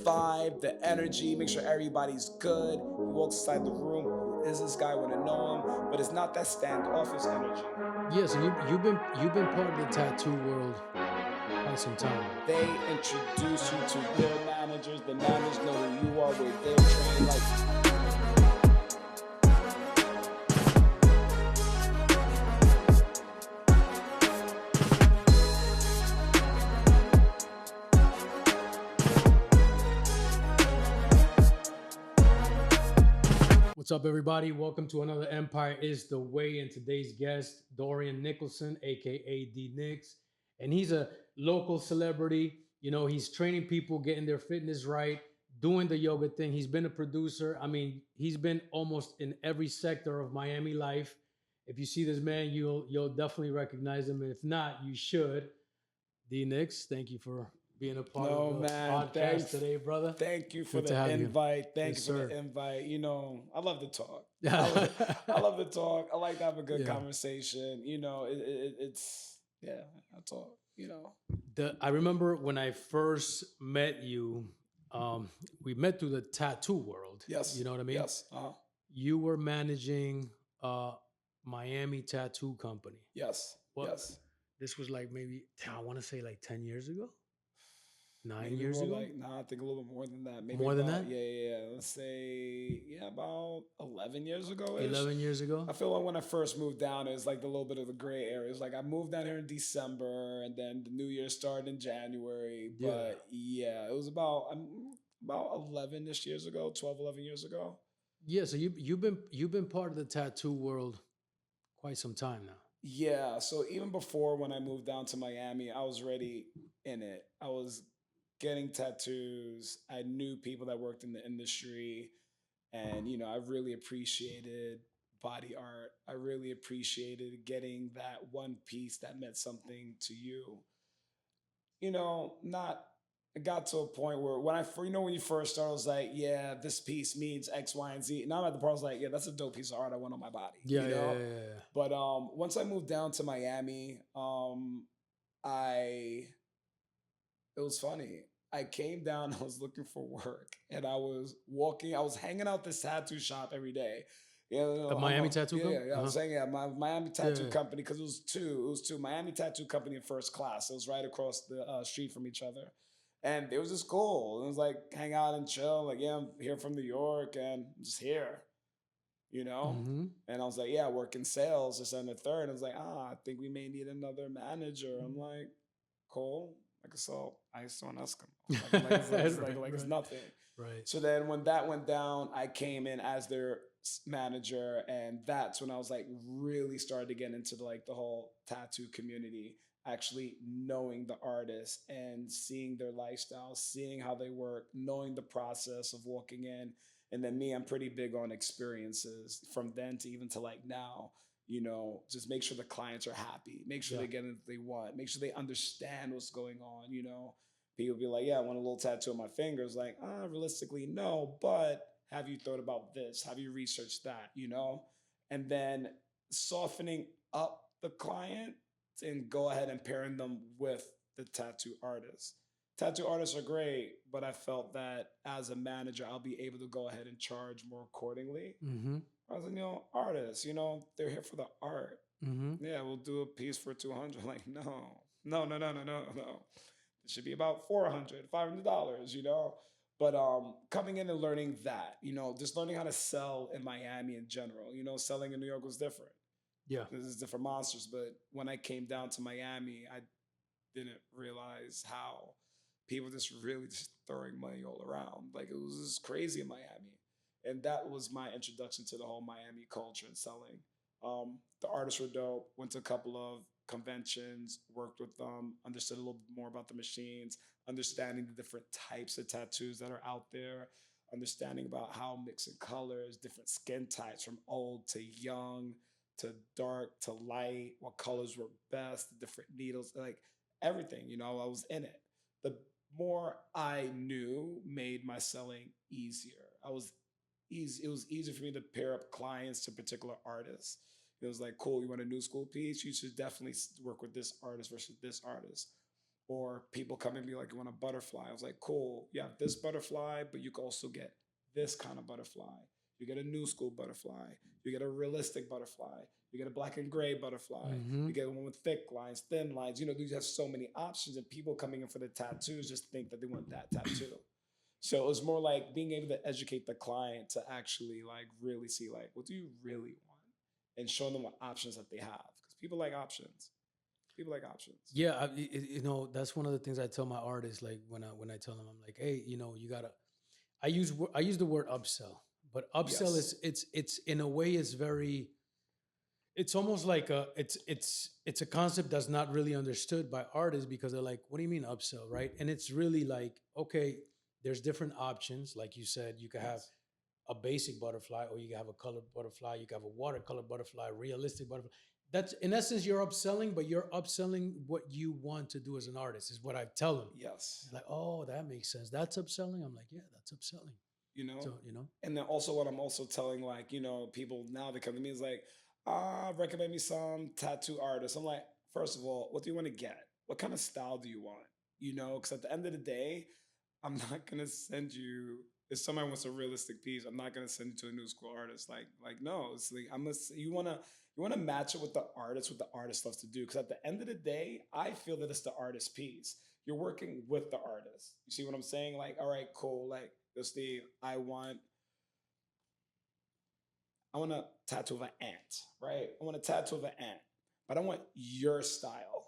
vibe, the energy, make sure everybody's good. He walks inside the room. Who is this guy? I want to know him. But it's not that standoffish energy. Yeah, so you've been part of the tattoo world quite some time now. They introduce you to their managers. The managers know who you are, where they're trained. Like, What's up, everybody? Welcome to another Empire is the Way. And today's guest, Dorian Nicholson, aka D Nix, and he's a local celebrity. You know, he's training people, getting their fitness right, doing the yoga thing. He's been a producer. I mean, he's been almost in every sector of Miami life. If you see this man, you'll definitely recognize him. And if not, you should. D Nix, thank you for being a part of no, the man. podcast today, brother. Thank you for Good to the have you. invite. Thank Yes, you for sir. the invite. You know, I love to talk. Yeah. I love to talk. I like to have a good Yeah. conversation. You know, it's yeah. I talk. You know. I remember when I first met you, we met through the tattoo world. Yes. You know what I mean? Yes. You were managing Miami Tattoo Company. Yes. What? Yes. This was like maybe, I want to say like 10 years ago? 9 Maybe years more ago? like, nah, I think a little bit more than that. Maybe More than about, that? yeah. Let's say, yeah, about 11 years ago. 11 years ago? I feel like when I first moved down, it was like a little bit of the gray area. It's like I moved down here in December, and then the new year started in January. But yeah, it was about 11-ish years ago, 12, 11 years ago. Yeah, so you've been part of the tattoo world quite some time now. Yeah, so even before when I moved down to Miami, I was already in it. I was getting tattoos. I knew people that worked in the industry, and you know, I really appreciated body art. I really appreciated getting that one piece that meant something to you. You know, not it got to a point where when you first start, I was like, yeah, this piece means X, Y, and Z. Now I'm at the part I was like, yeah, that's a dope piece of art I want on my body. Yeah, You yeah, know? yeah, yeah. But once I moved down to Miami, I it was funny. I came down, I was looking for work, and I was walking, I was hanging out this tattoo shop every day. Yeah, A Miami Tattoo yeah, Company? yeah. I was saying, yeah, my Miami Yeah, Tattoo yeah. Company, because it was two. It was two. Miami Tattoo Company in First Class. It was right across the street from each other. And it was just cool. It was like hang out and chill. Like, yeah, I'm here from New York and I'm just here, you know? Mm-hmm. And I was like, yeah, I work in sales, this and the third. I was like, I think we may need another manager. I'm like, cool. Like, so I used to on Eskimo. Like it's nothing. Right. So then when that went down, I came in as their manager, and that's when I was like really started to get into the whole tattoo community, actually knowing the artists and seeing their lifestyle, seeing how they work, knowing the process of walking in. And then me, I'm pretty big on experiences from then to even to like now. You know, just make sure the clients are happy, make sure Yeah. they get what they want, make sure they understand what's going on. You know, people be like, yeah, I want a little tattoo on my fingers. Like, realistically, no. But have you thought about this? Have you researched that? You know? And then softening up the client and go ahead and pairing them with the tattoo artist. Tattoo artists are great, but I felt that as a manager, I'll be able to go ahead and charge more accordingly. Mm-hmm. I was like, artists, they're here for the art. Mm-hmm. Yeah, we'll do a piece for 200. Like, no. It should be about 400, $500, But coming in and learning that, just learning how to sell in Miami in general. Selling in New York was different. Yeah. This is different monsters. But when I came down to Miami, I didn't realize how people just really just throwing money all around. Like it was just crazy in Miami. And that was my introduction to the whole Miami culture and selling. The artists were dope. Went to a couple of conventions, worked with them, understood a little bit more about the machines, understanding the different types of tattoos that are out there, understanding about how mixing colors, different skin types from old to young to dark to light, what colors were best, the different needles, like everything, I was in it. The more I knew made my selling easier. It was easy for me to pair up clients to particular artists. It was like, cool, you want a new school piece? You should definitely work with this artist versus this artist. Or people come and be like, you want a butterfly? I was like, cool. You have this butterfly, but you can also get this kind of butterfly. You get a new school butterfly. You get a realistic butterfly. You get a black and gray butterfly. Mm-hmm. You get one with thick lines, thin lines. You know, you have so many options, and people coming in for the tattoos just think that they want that tattoo. So it was more like being able to educate the client to actually like really see like what do you really want, and showing them what options that they have because people like options. People like options. Yeah, that's one of the things I tell my artists. Like when I tell them, I'm like, hey, you gotta. I use the word upsell, but upsell Yes. is it's in a way it's very. It's almost like it's a concept that's not really understood by artists because they're like, what do you mean upsell, right? And it's really like, okay, there's different options. Like you said, you could have Yes. a basic butterfly, or you can have a colored butterfly, you can have a watercolor butterfly, realistic butterfly. That's in essence you're upselling, but you're upselling what you want to do as an artist, is what I tell them. Yes. It's like, oh, that makes sense. That's upselling. I'm like, yeah, that's upselling. You know, So. and then also what I'm also telling like people now that come to me is like, recommend me some tattoo artists. I'm like, first of all, what do you want to get? What kind of style do you want? Because at the end of the day, I'm not gonna send you if somebody wants a realistic piece. I'm not gonna send you to a new school artist. Like no, it's like you wanna match it with the artist, what the artist loves to do. Because at the end of the day, I feel that it's the artist piece. You're working with the artist. You see what I'm saying? Like, all right, cool. Like, yo, Steve, I want a tattoo of an ant, right? I want a tattoo of an ant, but I want your style.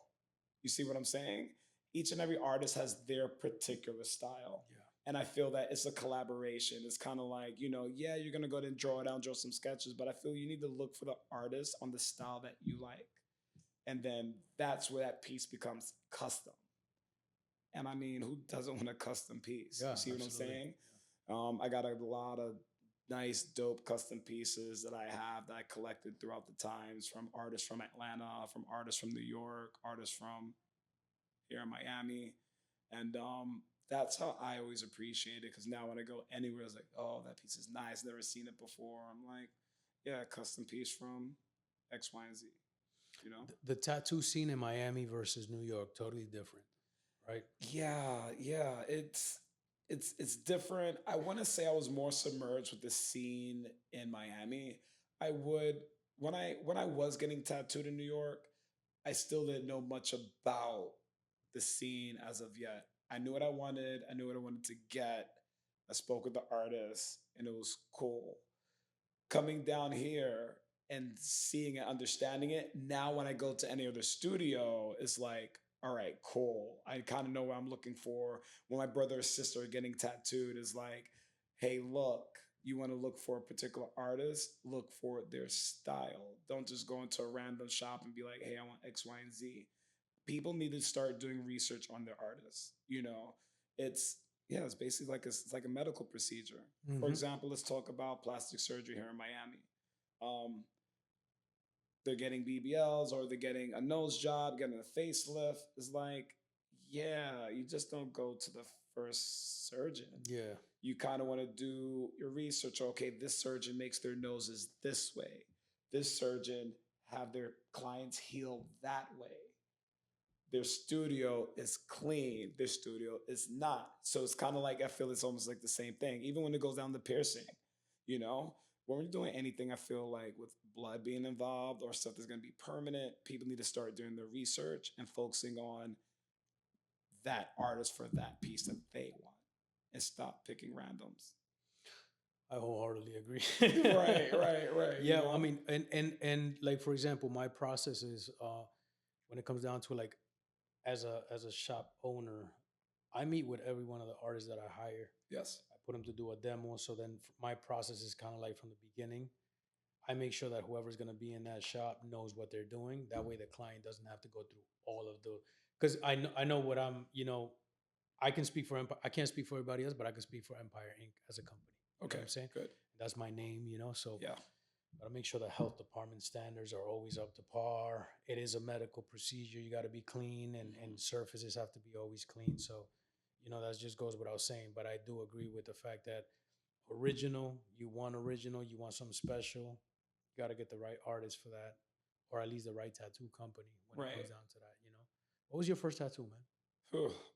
You see what I'm saying? Each and every artist has their particular style. Yeah. And I feel that it's a collaboration. It's kind of like, yeah, you're going to go ahead and draw it out, draw some sketches, but I feel you need to look for the artist on the style that you like. And then that's where that piece becomes custom. And I mean, who doesn't want a custom piece? Yeah, You see what I'm absolutely. saying? I got a lot of nice, dope custom pieces that I have that I collected throughout the times from artists from Atlanta, from artists from New York, artists from here in Miami. And that's how I always appreciate it because now when I go anywhere, it's like, oh, that piece is nice. Never seen it before. I'm like, yeah, custom piece from X, Y, and Z. You know? The tattoo scene in Miami versus New York, totally different, right? Yeah, yeah. It's different. I want to say I was more submerged with the scene in Miami. I would when I was getting tattooed in New York, I still didn't know much about the scene as of yet. I knew what I wanted. I knew what I wanted to get. I spoke with the artist, and it was cool. Coming down here and seeing it, understanding it. Now, when I go to any other studio, it's like, all right, cool. I kind of know what I'm looking for. When my brother or sister are getting tattooed, is like, hey, look, you want to look for a particular artist, look for their style. Don't just go into a random shop and be like, hey, I want X, Y, and Z. People need to start doing research on their artists. It's yeah, it's basically it's like a medical procedure. For Mm-hmm. example, let's talk about plastic surgery here in Miami. Um, they're getting BBLs or they're getting a nose job, getting a facelift. It's like, yeah, you just don't go to the first surgeon. Yeah. You kind of want to do your research. Okay, this surgeon makes their noses this way. This surgeon have their clients heal that way. Their studio is clean. Their studio is not. So it's kind of like I feel it's almost like the same thing. Even when it goes down to piercing, you know, when we're doing anything, I feel like with blood being involved or stuff that's going to be permanent, people need to start doing their research and focusing on that artist for that piece that they want and stop picking randoms. I wholeheartedly agree. Right. Yeah, I mean, and like for example, my process is when it comes down to like as a shop owner, I meet with every one of the artists that I hire. Yes. I put them to do a demo, so then my process is kind of like from the beginning. I make sure that whoever's going to be in that shop knows what they're doing. That way, the client doesn't have to go through all of the. Because I know what I'm. I can speak for Empire. I can't speak for everybody else, but I can speak for Empire Inc. as a company. You know Okay. what I'm saying? Good. That's my name. So Yeah. gotta make sure the health department standards are always up to par. It is a medical procedure. You got to be clean, and surfaces have to be always clean. So, that just goes without saying. But I do agree with the fact that original, you want something special. You got to get the right artist for that, or at least the right tattoo company when it Right. comes down to that. What was your first tattoo, man?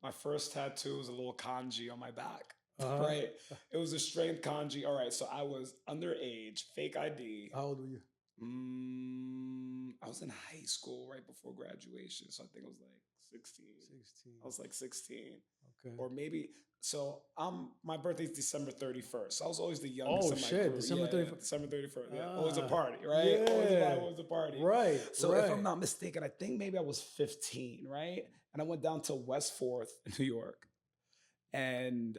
My first tattoo was a little kanji on my back. Uh Right? huh. It was a strength kanji. All right, so I was underage, fake ID. How old were you? I was in high school right before graduation, so I think I was like 16. 16. I was like 16, Okay. or maybe. So my birthday's December 31st. I was always the youngest Oh in my shit! crew. December Yeah, yeah, 31st. December 31st. Yeah, always a Ah, party, right? Always a vibe, yeah. always a party. Right, So if I'm right. not mistaken, I think maybe I was 15, right? And I went down to West Fourth, New York, and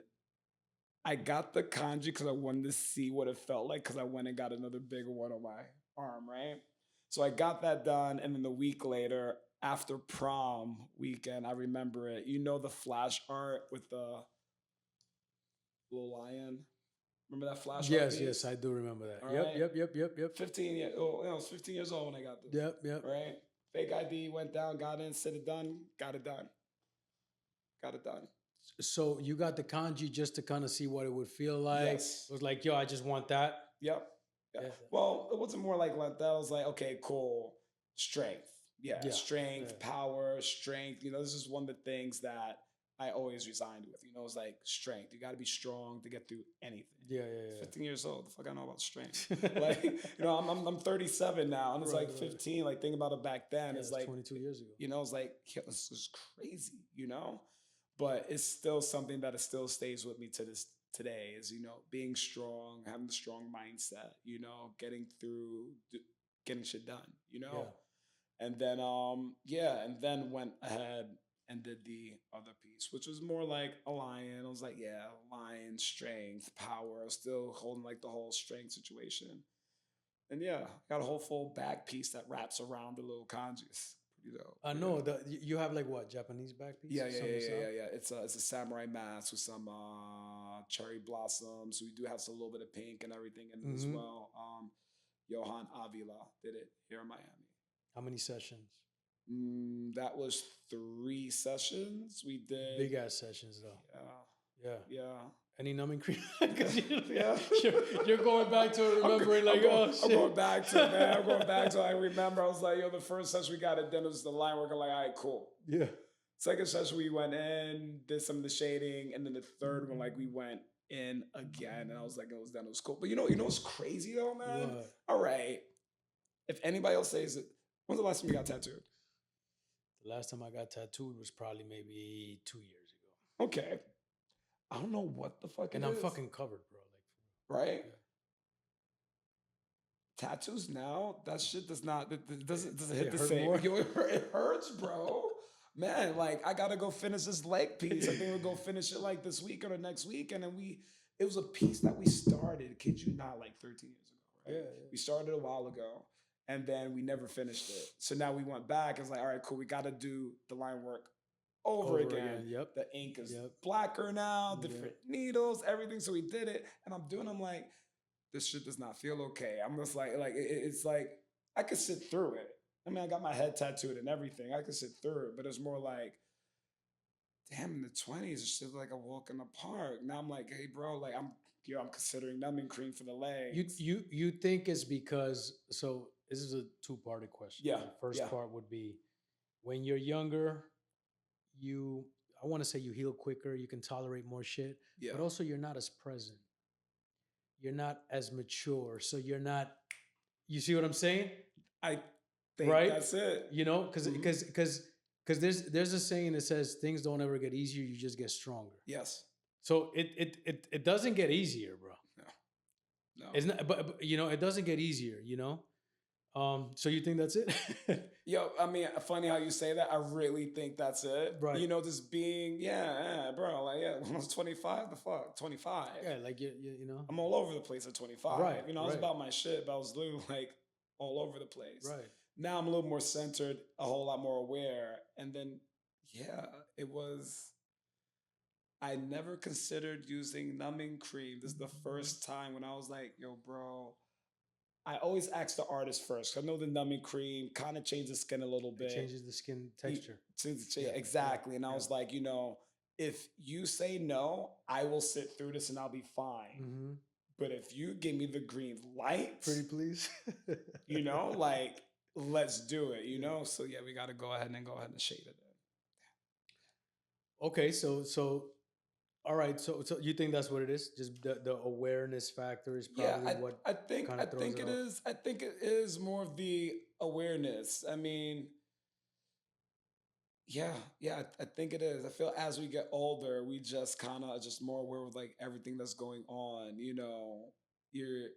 I got the kanji because I wanted to see what it felt like because I went and got another bigger one on my arm, right? So I got that done, and then the week later, after prom weekend, I remember it. You know the flash art with the little lion? Remember that flash art Yes, yes, piece? I do remember that. All Yep, right. yep, yep, yep, yep, 15 years old. I was 15 years old when I got this. yep, yep. Right? Fake ID, went down, got in, said it done, got it done. Got it done. So you got the kanji just to kind of see what it would feel like. Yes. It was like, yo, I just want that. Yep. Yeah. Yeah. Well, it wasn't more like that. I was like, okay, cool. Strength. Yeah. Yeah, Strength, yeah. power, strength. This is one of the things that I always resigned with. It's like strength. You got to be strong to get through anything. Yeah, yeah, yeah. 15 years old. The fuck I know about strength. Like, I'm 37 now, and it's Right, like right. 15. Like, think about it back then. Yeah, it's it's like 22 years ago. It's like this is crazy. But it's still something that it still stays with me to this today. Is being strong, having the strong mindset. Getting through, getting shit done. Yeah. And then and then went ahead and did the other piece, which was more like a lion. I was like, yeah, lion, strength, power. I was still holding like the whole strength situation. And yeah, got a whole full back piece that wraps around the little kanjis. Pretty dope. I know you have like what, Japanese back piece? Yeah. It's a samurai mask with some cherry blossoms. We do have some little bit of pink and everything in it as well. Johan Avila did it here in Miami. How many sessions? That was 3 sessions. We did Big ass sessions though. Yeah. Any numbing cream? Because Yeah. you're going back to it, remembering like, oh shit. I'm going back to it, man. I'm going back to it. I remember I was like, the first session we got it done, it was the line work. I'm like, all right, cool. Yeah. Second session we went in, did some of the shading, and then the third one, like we went in again, and I was like, it was done. It was cool. But you know what's crazy though, man? What? All right. If anybody else says it, when's the last time you got tattooed? The last time I got tattooed was probably maybe 2 years ago. Okay. I don't know what the fuck and it I'm is. fucking covered, bro. Right? Yeah. Tattoos now, that shit doesn't hit It the hurt same. more? It hurts, bro. Man, like I gotta go finish this leg piece. I think we'll go finish it like this weekend or next weekend. And it was a piece that we started, kid you not, like 13 years ago, right? Yeah. We started a while ago and then we never finished it. So now we went back. It's like, all right, cool. We gotta do the line work over again. Yep. The ink is blacker now, different needles, everything. So we did it. And I'm like, this shit does not feel okay. I'm just like it's like I could sit through it. I mean, I got my head tattooed and everything. I could sit through it, but it's more like, damn, in the 20s, it's just like a walk in the park. Now I'm like, hey, bro, like I'm considering numbing cream for the legs. You think it's because, so this is a two-parted question. Yeah. The first part would be, when you're younger, I want to say you heal quicker, you can tolerate more shit, but also you're not as present. You're not as mature. So you're not, you see what I'm saying? I think that's it. Because there's a saying that says things don't ever get easier, you just get stronger. Yes. So it doesn't get easier, bro. No. It's not, but it doesn't get easier, So you think that's it? Yo, I mean, funny how you say that. I really think that's it. Right. Just being, bro, like, when I was 25, the fuck, 25. Yeah, like, I'm all over the place at 25. Right. I was about my shit, but I was literally like all over the place. Right. Now I'm a little more centered, a whole lot more aware. And then, I never considered using numbing cream. This is the first time when I was like, yo, bro, I always ask the artist first. I know the numbing cream kind of changes the skin a little bit. It changes the skin texture. Exactly. And I was like, if you say no, I will sit through this and I'll be fine. Mm-hmm. But if you give me the green light, pretty please, like, let's do it, So we got to go ahead and shade it. Okay, so all right, so you think that's what it is? Just the awareness factor is Yeah, probably what kind I of throws think it it off. is. I think it is more of the awareness. I mean, yeah, yeah, I think it is. I feel as we get older, we just kind of just more aware of like everything that's going on. You know, you're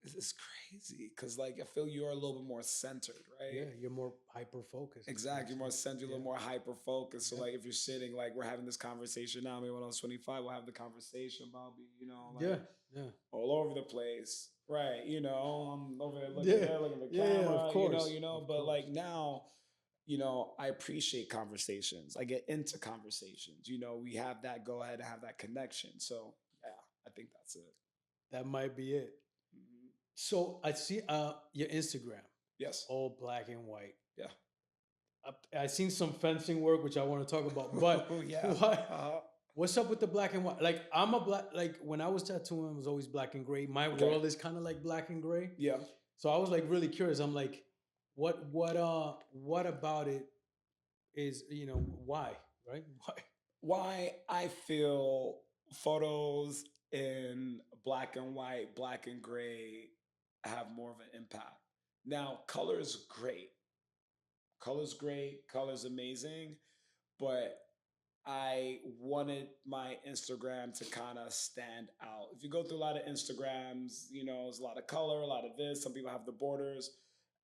it's crazy because like I feel you're a little bit more centered, right? Yeah, you're more hyper focused Exactly, you're more essentially. centered, a Yeah, little more hyper focused. So yeah, like if you're sitting, like we're having this conversation now, maybe when I was 25, we'll have the conversation about be, yeah, like yeah, all over the place. Right, I'm over there looking yeah, there, looking at the yeah, yeah. Of camera, course, of but like course. now, I appreciate conversations. I get into conversations. We have that go ahead and have that connection. So yeah, I think that's it. That might be it. Mhm. So I see your Instagram, Yes. all black and white. Yeah. I seen some fencing work, which I want to talk about. But Yeah. what Uh-huh. what's up with the black and white? Like I'm a black. Like when I was tattooing, it was always black and gray. My Okay. world is kind of like black and gray. Yeah. So I was like really curious. I'm like, what about it is why, right? Why? Why I feel photos in black and white, black and gray have more of an impact. Now, color is great. Color's great. Color's amazing. But I wanted my Instagram to kind of stand out. If you go through a lot of Instagrams, there's a lot of color, a lot of this. Some people have the borders.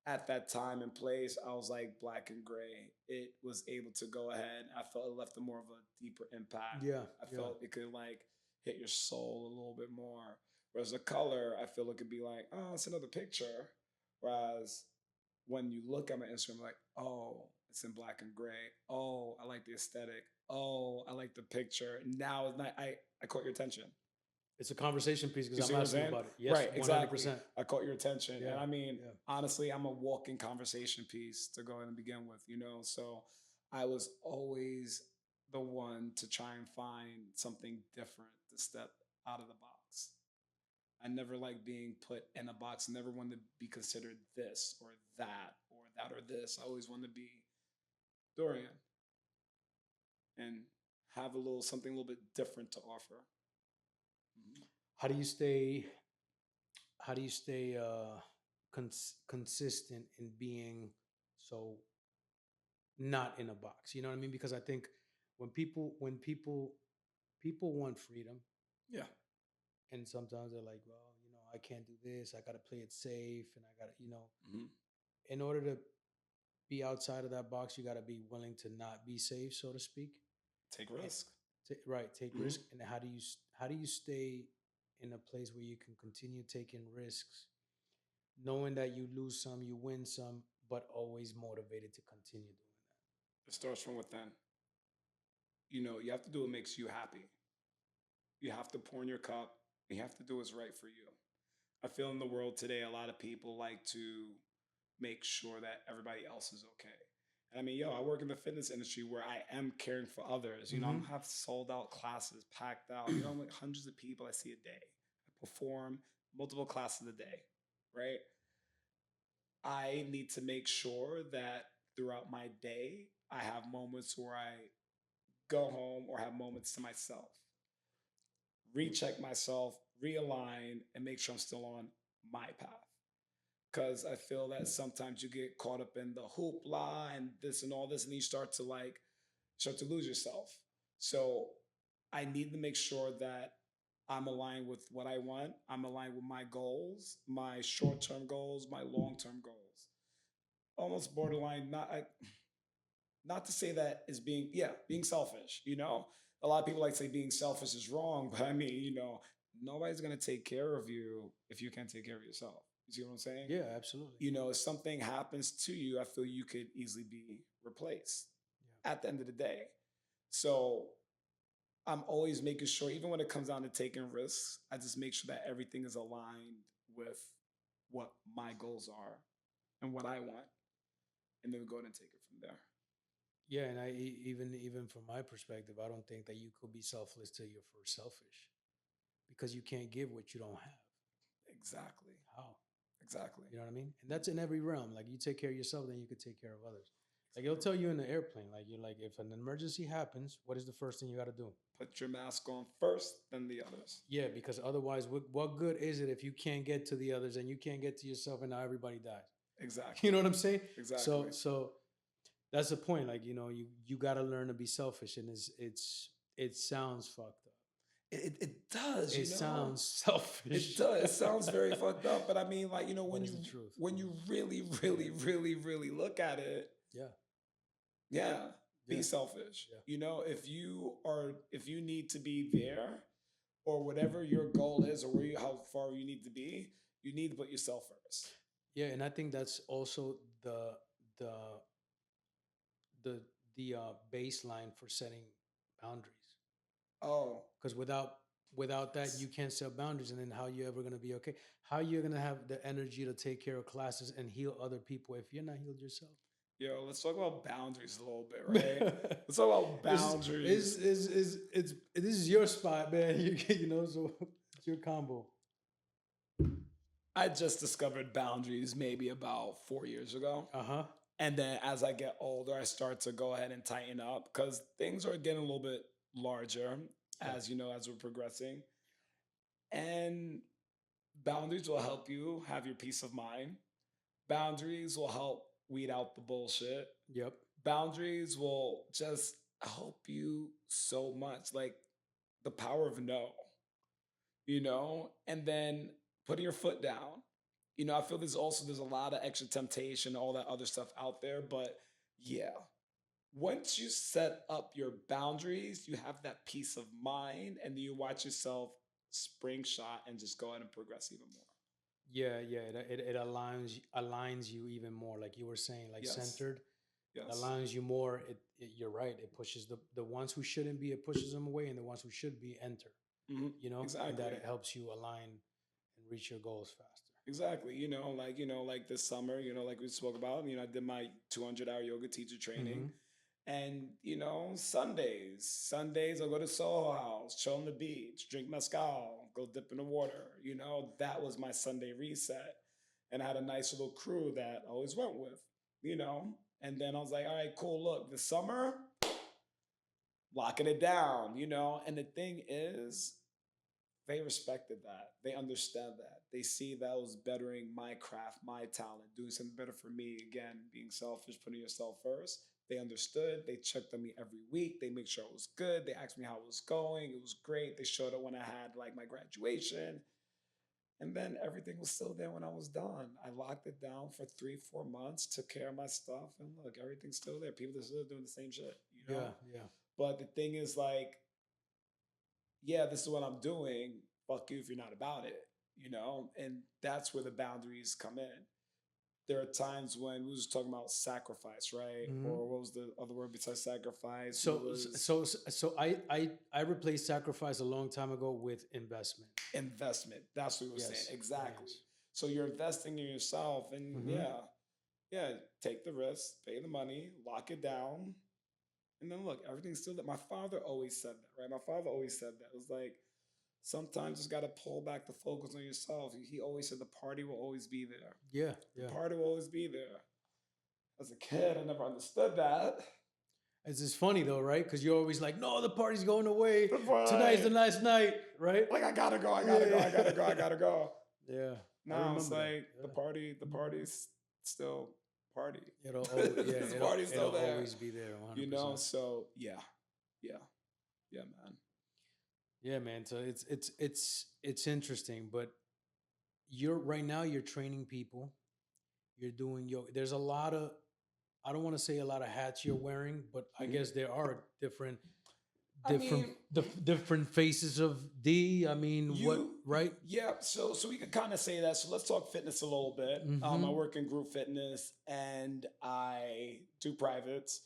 At that time and place, I was like black and gray. It was able to go ahead. I felt it left a more of a deeper impact. Yeah, I yeah. felt it could like hit your soul a little bit more. Whereas the color, I feel it could be like, oh, it's another picture. Whereas when you look at my Instagram, like, oh, it's in black and gray. Oh, I like the aesthetic. Oh, I like the picture. Now it's not. I caught your attention. It's a conversation piece You because see I'm what I'm asking saying? about it. Yes, Right, exactly. 100%. I caught your attention. Yeah, And I mean, yeah. honestly, I'm a walking conversation piece to go ahead and begin with. So I was always the one to try and find something different to step out of the box. I never liked being put in a box. I never wanted to be considered this or that or that or this. I always wanted to be Dorian and have a little something a little bit different to offer. Mhm. How do you stay? How do you stay consistent in being so not in a box? You know what I mean? Because I think when people want freedom, Yeah. and sometimes they're like, well, I can't do this. I got to play it safe, and I got to, Hmm. in order to be outside of that box, you got to be willing to not be safe, so to speak. Take And, risk. right, take Hmm. risk. And how do you stay in a place where you can continue taking risks, knowing that you lose some, you win some, but always motivated to continue doing It starts from within. You have to do what makes you happy. You have to pour in your cup. You have to do what's right for you. I feel in the world today, a lot of people like to make sure that everybody else is okay. And I mean, I work in the fitness industry where I am caring for others. that? I'm have sold out classes, packed out. I'm like hundreds of people I see a day. I perform multiple classes a day, right? I need to make sure that throughout my day, I have moments where I go home or have moments to myself, recheck myself, realign, and make sure I'm still on my path. Because I feel that sometimes you get caught up in the hoopla and this and all this, and you start to lose yourself. So I need to make sure that I'm aligned with what I want. I'm aligned with my goals, my short term goals, my long term goals. Almost borderline, not to say that is being selfish. A lot of people like to say being selfish is wrong, but I mean, nobody's gonna take care of you if you can't take care of yourself. You see what I'm saying? Yeah, absolutely. If something happens to you, I feel you could easily be replaced at the end of the day. So I'm always making sure, even when it comes down to taking risks, I just make sure that everything is aligned with what my goals are and what I want, and then we go ahead and take it from there. Yeah, and even from my perspective, I don't think that you could be selfless till you're first selfish, because you can't give what you don't have. Exactly. How? Exactly. You know what I mean? And that's in every realm. Like you take care of yourself, then you could take care of others. Like it'll tell you in the airplane, like you're like, if an emergency happens, what is the first thing you got to do? Put your mask on first, then the others. Yeah, because otherwise, what good is it if you can't get to the others and you can't get to yourself, and now everybody dies? Exactly. You know what I'm saying? Exactly. So that's the point. Like, you got to learn to be selfish, and it sounds fucked up. It does. It sounds selfish. It does. It sounds very fucked up. But I mean, like, What is the truth? when you really, really, really, really look at it, Yeah. yeah, be Yeah. selfish. Yeah. If you need to be there, or whatever your goal is, or how far you need to be, you need to put yourself first. Yeah, and I think that's also the the baseline for setting boundaries. Oh, Because without that, you can't set boundaries, and then how you ever gonna be okay? How you gonna have the energy to take care of classes and heal other people if you're not healed yourself? yo, let's talk about boundaries a little bit, right? Let's talk about boundaries. This is your spot, man. So it's your combo. I just discovered boundaries maybe about 4 years ago. Uh-huh. And then as I get older, I start to go ahead and tighten up because things are getting a little bit larger as as we're progressing. And boundaries will help you have your peace of mind. Boundaries will help weed out the bullshit. Yep. Boundaries will just help you so much. Like the power of no, and then putting your foot down. I feel there's a lot of extra temptation, all that other stuff out there. But yeah, once you set up your boundaries, you have that peace of mind, and then you watch yourself spring shot and just go ahead and progress even more. Yeah, it aligns you even more, like you were saying, like Yes. centered. It Yes. aligns you more. You're right. It pushes the ones who shouldn't be. It pushes them away, and the ones who should be enter. And Exactly. that it helps you align and reach your goals faster. Exactly. Like this summer, like we spoke about, I did my 200-hour yoga teacher training. And, Sundays I'll go to Soho House, chill on the beach, drink mezcal, go dip in the water. That was my Sunday reset. And I had a nice little crew that I always went with, And then I was like, all right, cool. Look, this summer, locking it down, And the thing is, they respected that. They understand that. They see that I was bettering my craft, my talent, doing something better for me. Again, being selfish, putting yourself first. They understood. They checked on me every week. They make sure it was good. They asked me how it was going. It was great. They showed up when I had like my graduation. And then everything was still there when I was done. I locked it down for 3-4 months, took care of my stuff, and look, everything's still there. People are still doing the same shit, Yeah. But the thing is, like, yeah, this is what I'm doing. Fuck you if you're not about it, And that's where the boundaries come in. There are times when we was talking about sacrifice, right? Or what was the other word besides sacrifice? So I replaced sacrifice a long time ago with investment. Investment. That's what we were saying. Exactly. Yes. So you're investing in yourself, and yeah, take the risk, pay the money, lock it down, and then look, everything's still there. My father always said that, right? My father always said that. It was like, sometimes you just got to pull back the focus on yourself. He always said the party will always be there. Yeah. The party will always be there. As a kid, I never understood that. It's just funny though, right? Because you're always like, no, the party's going away. Tonight's the last night, right? Like, I gotta go. Yeah. No, it's like the party's still party. It'll It'll always be there. 100%. So yeah, man. Yeah, man. So it's interesting, but right now you're training people. You're doing yoga. There's a lot of, I don't want to say a lot of hats you're wearing, but I guess there are different faces of D. I mean, right? Yeah. So we could kind of say that. So let's talk fitness a little bit. I work in group fitness and I do privates.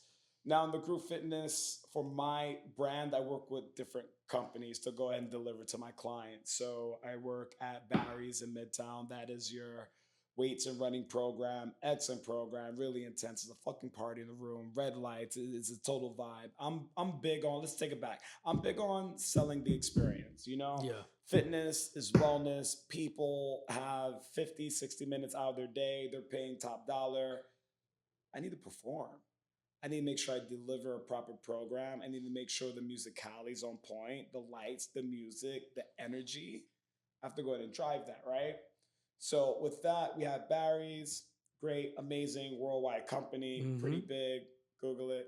Now in the group fitness, for my brand, I work with different companies to go ahead and deliver to my clients. So I work at Barry's in Midtown. That is your weights and running program, excellent program, really intense. It's a fucking party in the room, red lights, it's a total vibe. I'm big on, let's take it back. I'm big on selling the experience, Yeah. Fitness is wellness. People have 50, 60 minutes out of their day. They're paying top dollar. I need to perform. I need to make sure I deliver a proper program. I need to make sure the musicality is on point, the lights, the music, the energy. I have to go ahead and drive that, right? So with that, we have Barry's, great, amazing worldwide company, Mm-hmm. pretty big. Google it.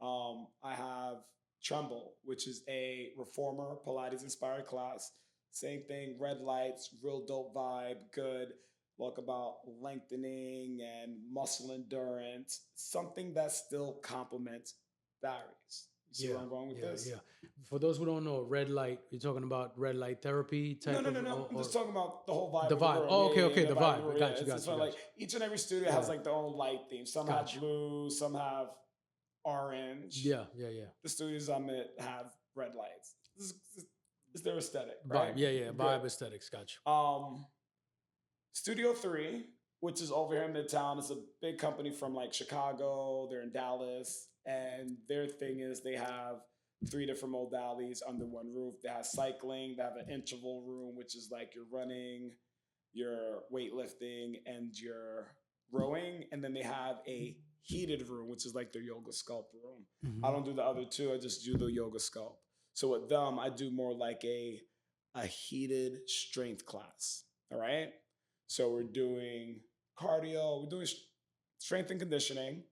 I have Tremble, which is a reformer Pilates inspired class. Same thing, red lights, real dope vibe, good. Talk about lengthening and muscle endurance, something that still complements Barry's. You see where Yeah, I'm going with yeah, this? yeah. For those who don't know, red light, you're talking about red light therapy No, type no, of, no, no. I'm or just talking about the whole vibe the of the vibe. room. Oh, Yeah, okay, yeah, yeah. okay, The the vibe of the vibe. room. Yeah, Got you, it's got you, fun. got Like you. each and every studio has Yeah, like their own light theme. Some have got you. blue, some have orange. Yeah, yeah, yeah. The studios I'm at have red lights. This is their aesthetic, Vibe. right? Yeah, yeah. Good. Vibe aesthetics. Got Um, Studio 3, which is over here in Midtown, is a big company from like Chicago. They're in Dallas. And their thing is they have three different modalities under one roof. They have cycling, they have an interval room, which is like you're running, your weightlifting, and your rowing. And then they have a heated room, which is like their yoga sculpt room. you. I don't do the other two, I just do the yoga sculpt. So with them, I do more like a heated strength class. All right. So we're doing cardio, we're doing strength and conditioning,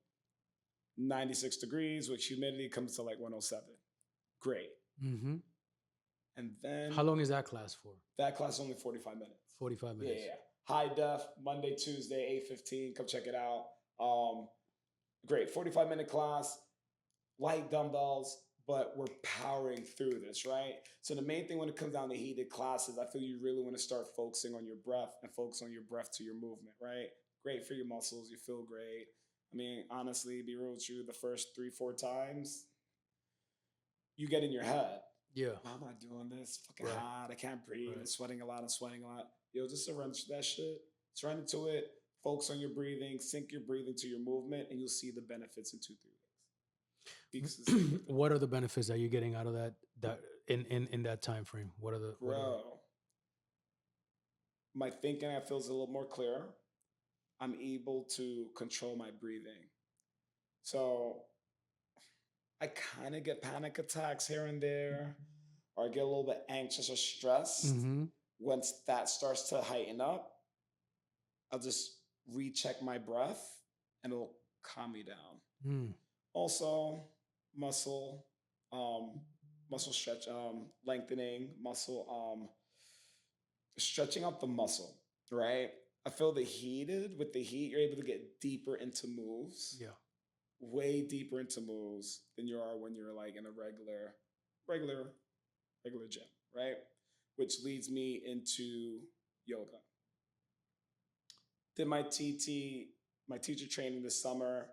96 degrees with humidity comes to like 107. Great. Mm-hmm. And then How long is that class for? that class is only 45 minutes. 45 Yeah, minutes. yeah, yeah. High def, Monday, Tuesday, 8:15. Come check it out. Great. 45-minute class, light dumbbells, but we're powering through this, right? So the main thing when it comes down to heated classes, I feel you really want to start focusing on your breath and focus on your breath to your movement, right? Great for your muscles. You feel great. I mean, honestly, be real with you, the first 3, 4 times, you get in your head. Yeah. Why am I doing this? Fucking Right. hot. I can't breathe. Right. I'm sweating a lot. I'm sweating a lot. Yo, just surrender to that shit. Surrender to it. Focus on your breathing. Sync your breathing to your movement, and you'll see the benefits in 2, 3 weeks. Because What are the benefits that you're getting out of that in that time frame? What are the bro, my thinking I feels a little more clear. I'm able to control my breathing. So I kind of get panic attacks here and there, or I get a little bit anxious or stressed. Mm-hmm. Once that starts to heighten up, I'll just recheck my breath and it'll calm me down. Mm. Also, muscle, muscle stretch, lengthening, stretching out the muscle, right? I feel with the heat, you're able to get deeper into moves, Yeah. way deeper into moves than you are when you're like in a regular, regular gym, right? Which leads me into yoga. Did my my teacher training this summer.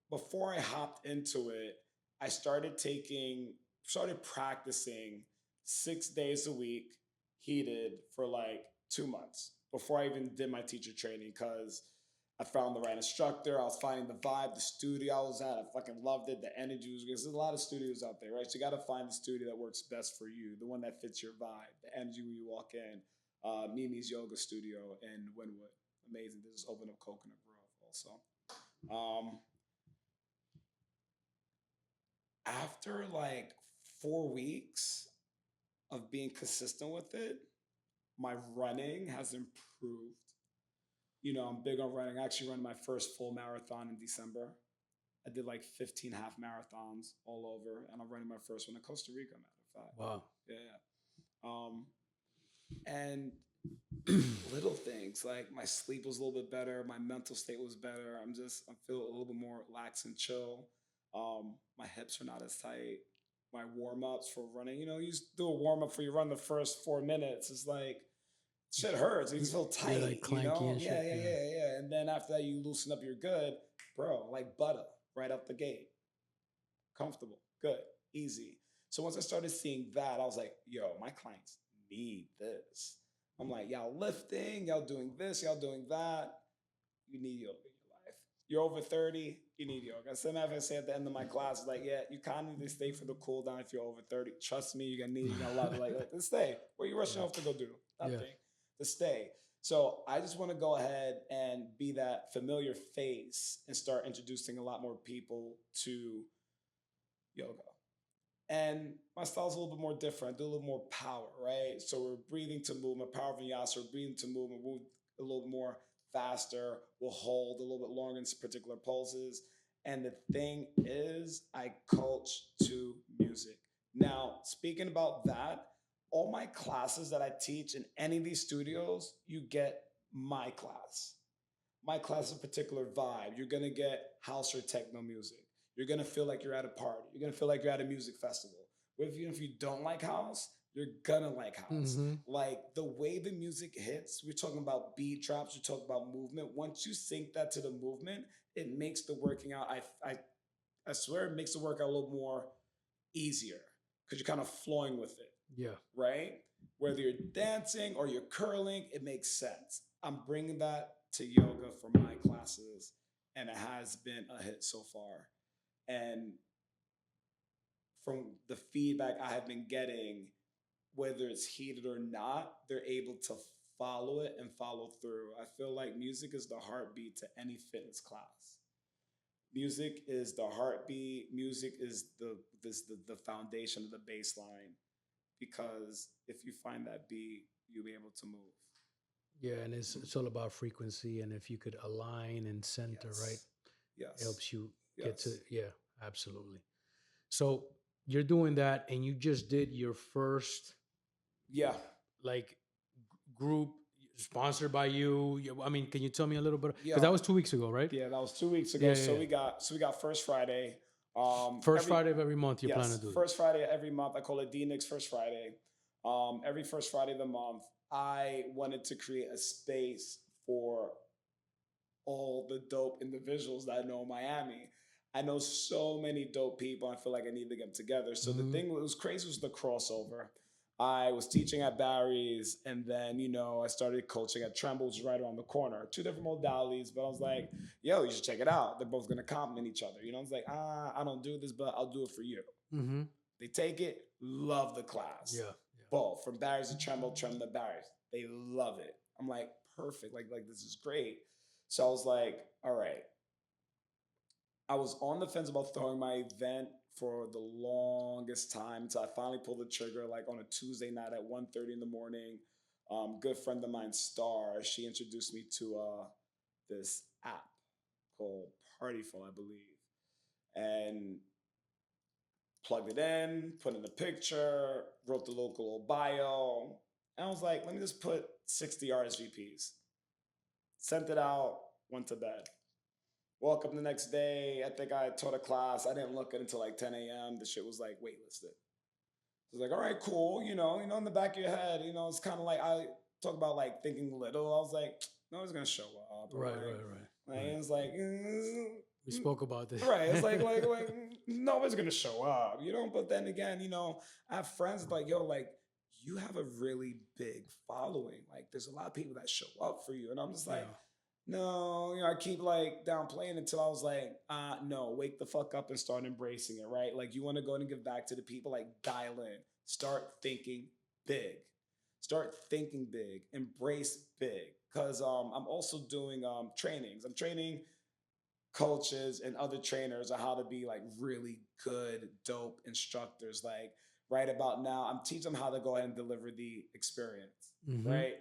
Before I hopped into it, I started practicing 6 days a week, heated for like 2 months before I even did my teacher training because I found the right instructor. I was finding the vibe, the studio I was at. I fucking loved it. The energy was good. There's a lot of studios out there, right? So you got to find the studio that works best for you, the one that fits your vibe, the energy when you walk in. Mimi's Yoga Studio in Wynwood. Amazing. They just opened up Coconut Grove also. After like 4 weeks of being consistent with it, my running has improved. You know, I'm big on running. I actually ran my first full marathon in December. I did like 15 half marathons all over, and I'm running my first one in Costa Rica, matter of fact. Wow. Yeah. And little things like my sleep was a little bit better, my mental state was better. I feel a little bit more relaxed and chill. My hips are not as tight. My warm ups for running, you just do a warm up for you run the first 4 minutes. It's like shit hurts. You just feel tight, like clanky and Yeah, shit, yeah, yeah. yeah, yeah. And then after that, you loosen up. You're good, bro. Like butter right out the gate. Comfortable, good, easy. So once I started seeing that, I was like, yo, my clients need this. I'm like, y'all lifting, y'all doing this, y'all doing that. You need yoga in your life. You're over 30, you need yoga. Sometimes I say at the end of my class, like, yeah, you kind of need to stay for the cool down if you're over 30. Trust me, you're gonna need a lot of to stay. What are you rushing off to go do? Nothing. Yeah. To stay. So I just want to go ahead and be that familiar face and start introducing a lot more people to yoga. And my style's a little bit more different. I do a little more power, right? So we're breathing to movement, power vinyasa, we're breathing to movement, move a little more faster, we'll hold a little bit longer in particular poses. And the thing is, I coach to music. Now, speaking about that, all my classes that I teach in any of these studios, you get my class. My class is a particular vibe. You're gonna get house or techno music. You're gonna feel like you're at a party. You're gonna feel like you're at a music festival. But if you don't like house, you're gonna like house. Mm-hmm. Like the way the music hits, we're talking about beat drops, we're talking about movement. Once you sync that to the movement, it makes the working out. I swear it makes the workout a little more easier because you're kind of flowing with it, Yeah. right? Whether you're dancing or you're curling, it makes sense. I'm bringing that to yoga for my classes, and it has been a hit so far. And from the feedback I have been getting, whether it's heated or not, they're able to follow it and follow through. I feel like music is the heartbeat to any fitness class. Music is the heartbeat. Music is the foundation of the baseline because if you find that beat, you'll be able to move. Yeah, and it's all about frequency, and if you could align and center, right, Yes. Yes. helps you get to, Yes. yeah, absolutely. So you're doing that, and you just did your first Yeah. like group sponsored by you. I mean, can you tell me a little bit? Because Yeah. that was 2 weeks ago, right? Yeah, that was 2 weeks ago. Yeah, So yeah, we got first Friday. First Every Friday of every month, you plan to Yes, do first Friday of every month. I call it D-Nick's First Friday. Every first Friday of the month, I wanted to create a space for all the dope individuals that I know in Miami. I know so many dope people. I feel like I need to get them together. this. So the Hmm. thing that was crazy was the crossover. I was teaching at Barry's, and then I started coaching at Tremble, which is right around the corner. Two different modalities, but I was like, "Yo, you should check it out. They're both gonna complement each other." I was like, I don't do this, but I'll do it for you." Hmm. They take it, love the class. Yeah, Both from Barry's to Tremble, Tremble to Barry's. They love it. I'm like, perfect. Like this is great. So I was like, all right. I was on the fence about throwing my event for the longest time until I finally pulled the trigger, like on a Tuesday night at 1:30 in the morning. Good friend of mine, Star, she introduced me to this app called Partyful, I believe. And plugged it in, put in a picture, wrote the local bio. And I was like, let me just put 60 RSVPs. Sent it out, went to bed. Woke up the next day. I think I taught a class. I didn't look at it until like 10 a.m. The shit was like waitlisted. So I was like, all right, cool. In the back of your head, it's kind of like I talk about like thinking little. I was like, no one's gonna show up. right, right, right, right. It's like, We spoke about this. right. It's like nobody's gonna show up. But then again, I have friends like, yo, like you have a really big following. Like there's a lot of people that show up for you. And I'm just Yeah, like, no, I keep like downplaying until I was like, no, wake the fuck up and start embracing it, right? Like you want to go and give back to the people, like dial in, start thinking big. Start thinking big, embrace big. Cause I'm also doing trainings. I'm training coaches and other trainers on how to be like really good, dope instructors. Like right about now, I'm teaching them how to go ahead and deliver the experience, hmm, right?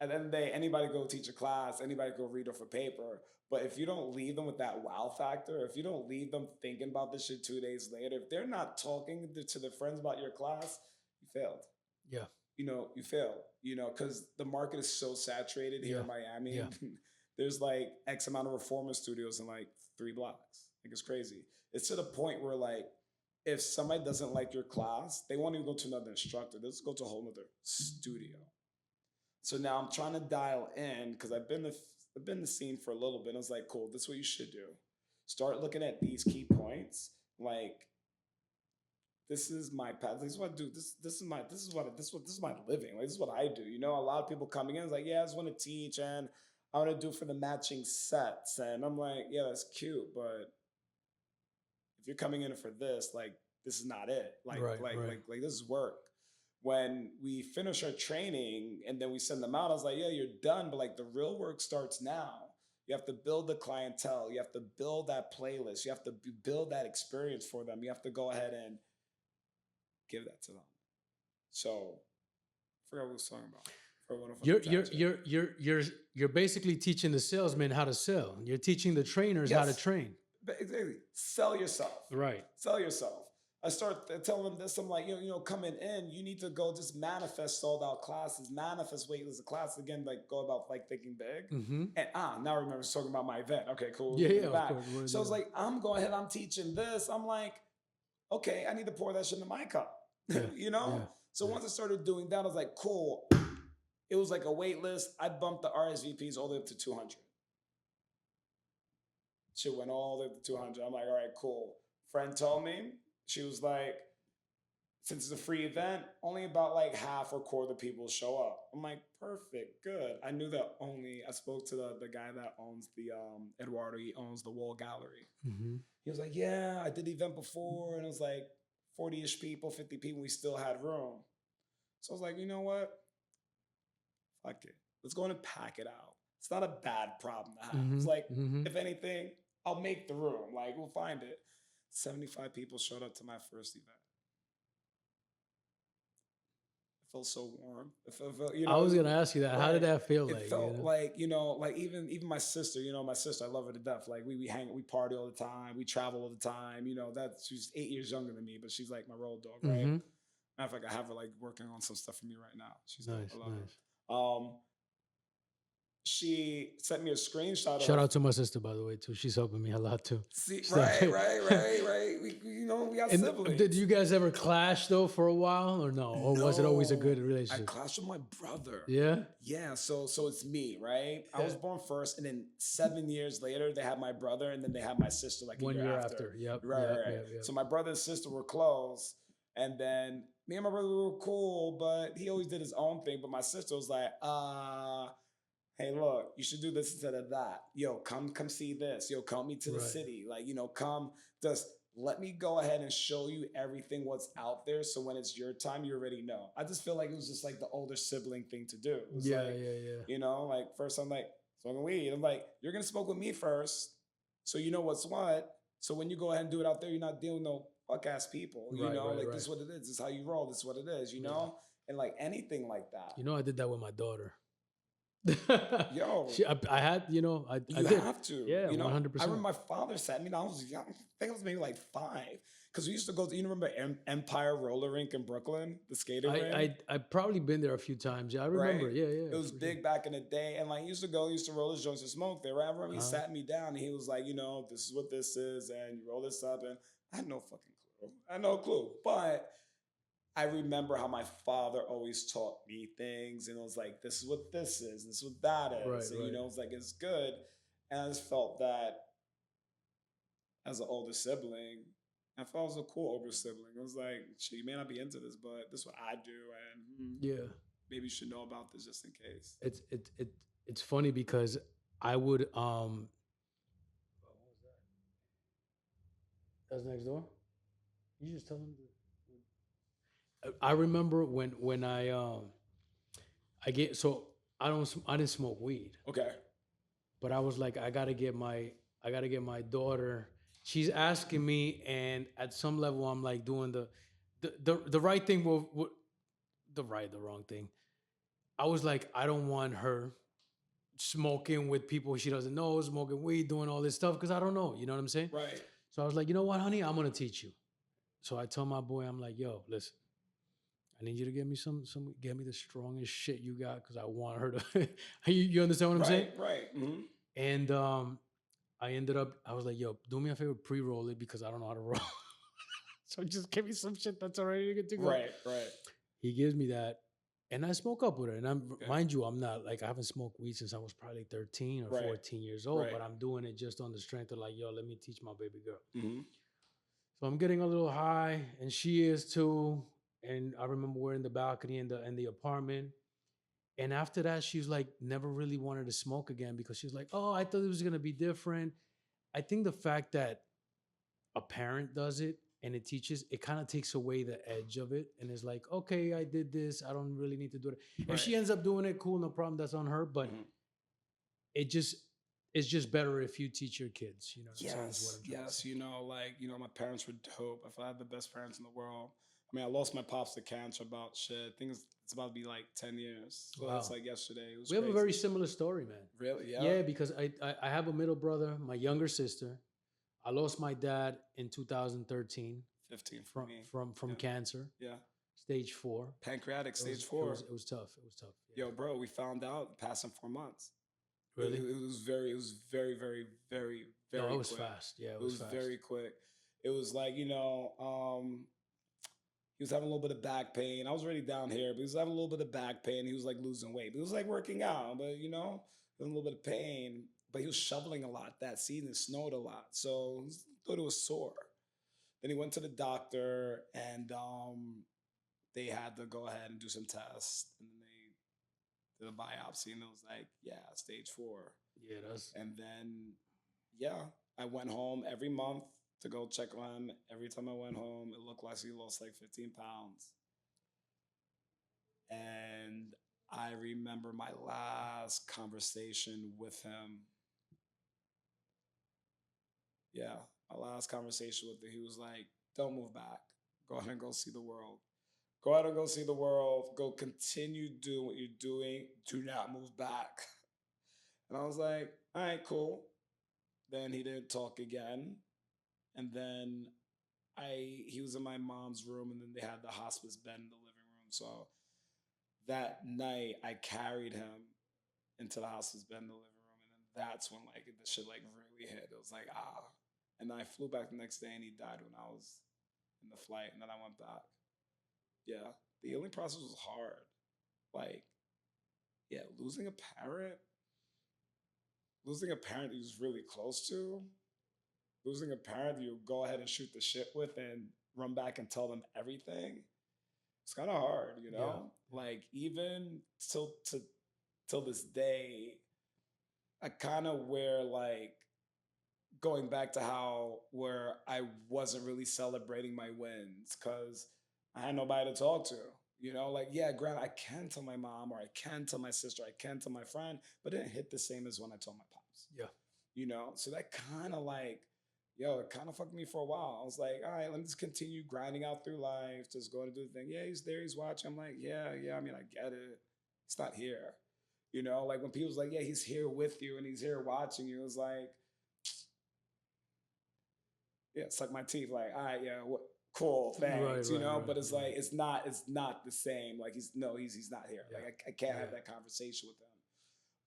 At the end of the day, anybody go teach a class, anybody go read off a paper. But if you don't leave them with that wow factor, if you don't leave them thinking about this shit 2 days later, if they're not talking to their friends about your class, you failed. yeah, You failed. Because the market is so saturated here yeah, in Miami. yeah, There's like X amount of reformer studios in like 3 blocks. Like it's crazy. It's to the point where like if somebody doesn't like your class, they won't even go to another instructor. They'll just go to a whole other studio. So now I'm trying to dial in because I've been the scene for a little bit. I was like, cool, this is what you should do. Start looking at these key points. Like, this is my path. This is what I do. This is my living. Like, this is what I do. A lot of people coming in is like, yeah, I just want to teach and I want to do for the matching sets. And I'm like, yeah, that's cute, but if you're coming in for this, like, this is not it. Like, right, like, right. like, like, this is work. when we finish our training and then we send them out, I was like, yeah, you're done. But like the real work starts now. You have to build the clientele. You have to build that playlist. You have to build that experience for them. You have to go ahead and give that to them. So, I forgot what I was talking about. For one of You're basically teaching the salesman how to sell. You're teaching the trainers how to Yes. train. Exactly. Sell yourself. Right. Sell yourself. I start telling them this. I'm like, coming in, you need to go just manifest sold out classes, manifest waitlist of classes again, like go about like thinking big. Mm-hmm. And now I remember talking about my event. Okay, cool. Yeah, Back. of course. So I was like, I'm going ahead, I'm teaching this. I'm like, okay, I need to pour that shit into my cup. Yeah, Yeah. So once I started doing that, I was like, cool. It was like a wait list. I bumped the RSVPs all the way up to 200. Shit went all the way up to 200. I'm like, all right, cool. Friend told me, she was like, since it's a free event, only about like half or quarter of the people show up. I'm like, perfect, good. I knew that I spoke to the guy that owns the, Eduardo, he owns the Wall Gallery. Mm-hmm. He was like, yeah, I did the event before, and it was like 40-ish people, 50 people, we still had room. So I was like, you know what? Fuck it. Let's go in and pack it out. It's not a bad problem to have. Mm-hmm. It's like, mm-hmm. if anything, I'll make the room. Like, we'll find it. 75 people showed up to my first event. It felt so warm. It felt, I was gonna ask you that. Right. How did that feel? It felt like like even my sister. My sister, I love her to death. Like we hang, we party all the time, we travel all the time. She's 8 years younger than me, but she's like my road dog, right? Mm-hmm. Matter of fact, I have her like working on some stuff for me right now. She's nice, I love nice. her. She sent me a screenshot. Shout out to my sister, by the way, too. She's helping me a lot too. See, right. We got siblings. Did you guys ever clash though for a while, or no? Or was it always a good relationship? I clashed with my brother. Yeah. Yeah. So it's me, right? Yeah. I was born first, and then 7 years later, they had my brother, and then they had my sister like 1 year after. Yep. Right. Yep. So my brother and sister were close, and then me and my brother were cool, but he always did his own thing. But my sister was like, hey, look, you should do this instead of that. Yo, come see this. Yo, come me to the city. Like, come, just let me go ahead and show you everything what's out there. So when it's your time, you already know. I just feel like it was just like the older sibling thing to do. It was yeah. Like first I'm like, smoking weed. I'm like, you're going to smoke with me first. So you know what's what. So when you go ahead and do it out there, you're not dealing with no fuck ass people. This is what it is. This is how you roll. This is what it is, know? And like anything like that. I did that with my daughter. Yo, I had, I did. Have to. Yeah, 100%. I remember my father sat me down. I was young. I think I was maybe like 5. Because we used to go to, remember Empire Roller Rink in Brooklyn, the skating rink? I've probably been there a few times. Yeah, I remember. Right? Yeah. It was big back in the day. And like, he used to roll his joints and smoke there. Right? I remember he sat me down and he was like, this is what this is. And you roll this up. And I had no fucking clue. I had no clue. But I remember how my father always taught me things, and it was like, this is what this is, this is what that is. And it's like, it's good. And I just felt that as an older sibling, I felt I was a cool older sibling. I was like, shit, you may not be into this, but this is what I do, and maybe you should know about this just in case. It's funny because I would what was that? That's next door? You just tell them I remember when I didn't smoke weed. Okay. But I was like, I gotta get my daughter. She's asking me, and at some level, I'm like doing the right thing. The wrong thing. I was like, I don't want her smoking with people she doesn't know, smoking weed, doing all this stuff because I don't know. You know what I'm saying? Right. So I was like, you know what, honey, I'm gonna teach you. So I told my boy, I'm like, yo, listen. I need you to get me get me the strongest shit you got because I want her to. you understand what I'm saying? Right. Mm-hmm. And I was like, yo, do me a favor, pre-roll it because I don't know how to roll. So just give me some shit that's already good to go. Right. He gives me that, and I smoke up with her. And mind you, I'm not like, I haven't smoked weed since I was probably 13 or 14 years old, but I'm doing it just on the strength of like, yo, let me teach my baby girl. Mm-hmm. So I'm getting a little high, and she is too. And I remember we're in the balcony in the apartment. And after that, she was like, never really wanted to smoke again because she was like, oh, I thought it was going to be different. I think the fact that a parent does it and it teaches, it kind of takes away the edge of it, and it's like, okay, I did this, I don't really need to do it. If Right. she ends up doing it, cool, no problem, that's on her. But Mhm. it just, it's just better if you teach your kids, you know what I'm saying, is what Yes, I'm trying to yes. say. My parents were dope. If I had the best parents in the world, I mean, I lost my pops to cancer about shit. I think it's about to be like 10 years. So it's Wow. like yesterday. It was We have a crazy. very similar story, man. Really? Yeah. Yeah, because I have a middle brother, my younger sister. I lost my dad in 2013 15 for from me. from Yeah. cancer, Yeah. stage 4. Pancreatic It stage was it was 4. it was tough. It was tough. Yo, Yeah. bro, we found out past in 4 months. Really? It was very, very, No, it very was quick. fast. Yeah, it It was was fast. very quick. It was like, he was having a little bit of back pain. I was already down here, but he was having a little bit of back pain. He was like losing weight. But it was like working out, but having a little bit of pain. But he was shoveling a lot that season. It snowed a lot. So he thought it was sore. Then he went to the doctor and they had to go ahead and do some tests. And then they did a biopsy and it was like, yeah, stage 4. Yeah, that's And then, yeah, I went home every month to go check on him. Every time I went home, it looked like he lost like 15 pounds. And I remember my last conversation with him. Yeah, my last conversation with him. He was like, don't move back. Go ahead and go see the world. Go out and go see the world. Go continue doing what you're doing. Do not move back. And I was like, all right, cool. Then he didn't talk again. And then he was in my mom's room, and then they had the hospice bed in the living room. So that night I carried him into the hospice bed in the living room, and then that's when like the shit like really hit. It was like and then I flew back the next day, and he died when I was in the flight, and then I went back. Yeah, the healing process was hard. Like, yeah, losing a parent he was really close to, losing a parent you go ahead and shoot the shit with and run back and tell them everything. It's kind of hard, yeah. Like even till this day, I kind of wear like going back to how where I wasn't really celebrating my wins because I had nobody to talk to. Like yeah, granted, I can tell my mom or I can tell my sister, I can tell my friend, but it didn't hit the same as when I told my pops. Yeah. So that kind of like, yo, it kind of fucked me for a while. I was like, all right, let me just continue grinding out through life, just going to do the thing. Yeah, he's there, he's watching. I'm like, yeah, I mean, I get it. He's not here. Like when people's like, yeah, he's here with you and he's here watching you. It's like, yeah, suck my teeth. Like, all right, yeah, what, cool, Right, thanks. right, right, But it's like, right. it's not the same. Like he's not here. Yeah. Like I can't have Yeah. that conversation with him.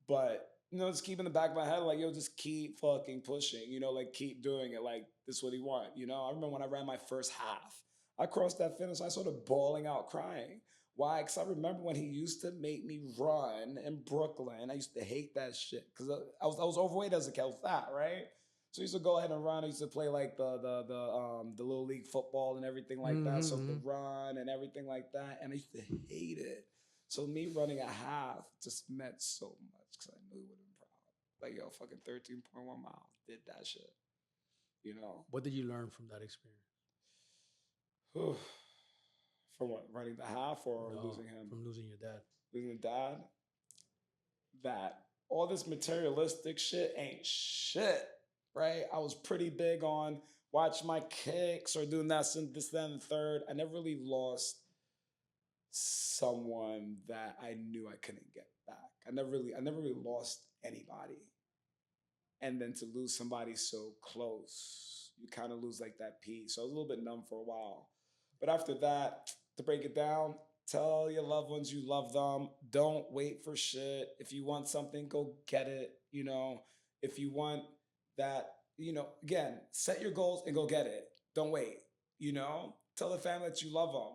But just keep in the back of my head, like, yo, just keep fucking pushing, like keep doing it. Like this is what he want. I remember when I ran my first half. I crossed that finish, I started bawling out crying. Why? Because I remember when he used to make me run in Brooklyn. I used to hate that shit because I was overweight as a kid, I was fat, right? So I used to go ahead and run. I used to play like the little league football and everything like that. So the Mm-hmm. run and everything like that, and I used to hate it. So me running a half just meant so much because I knew he would have been proud. Like yo, fucking 13.1 miles, did that shit. You know, What did you learn from that experience? from what running the half or No, losing him, from losing your dad. losing dad. That all this materialistic shit ain't shit, right? I was pretty big on watch my kicks or doing that, this, that, and the third. I never really lost someone that I knew I couldn't get back. I never really lost anybody. And then to lose somebody so close, you kind of lose like that piece. So I was a little bit numb for a while. But after that, to break it down, tell your loved ones you love them. Don't wait for shit. If you want something, go get it. If you want that, again, set your goals and go get it. Don't wait. Tell the family that you love them.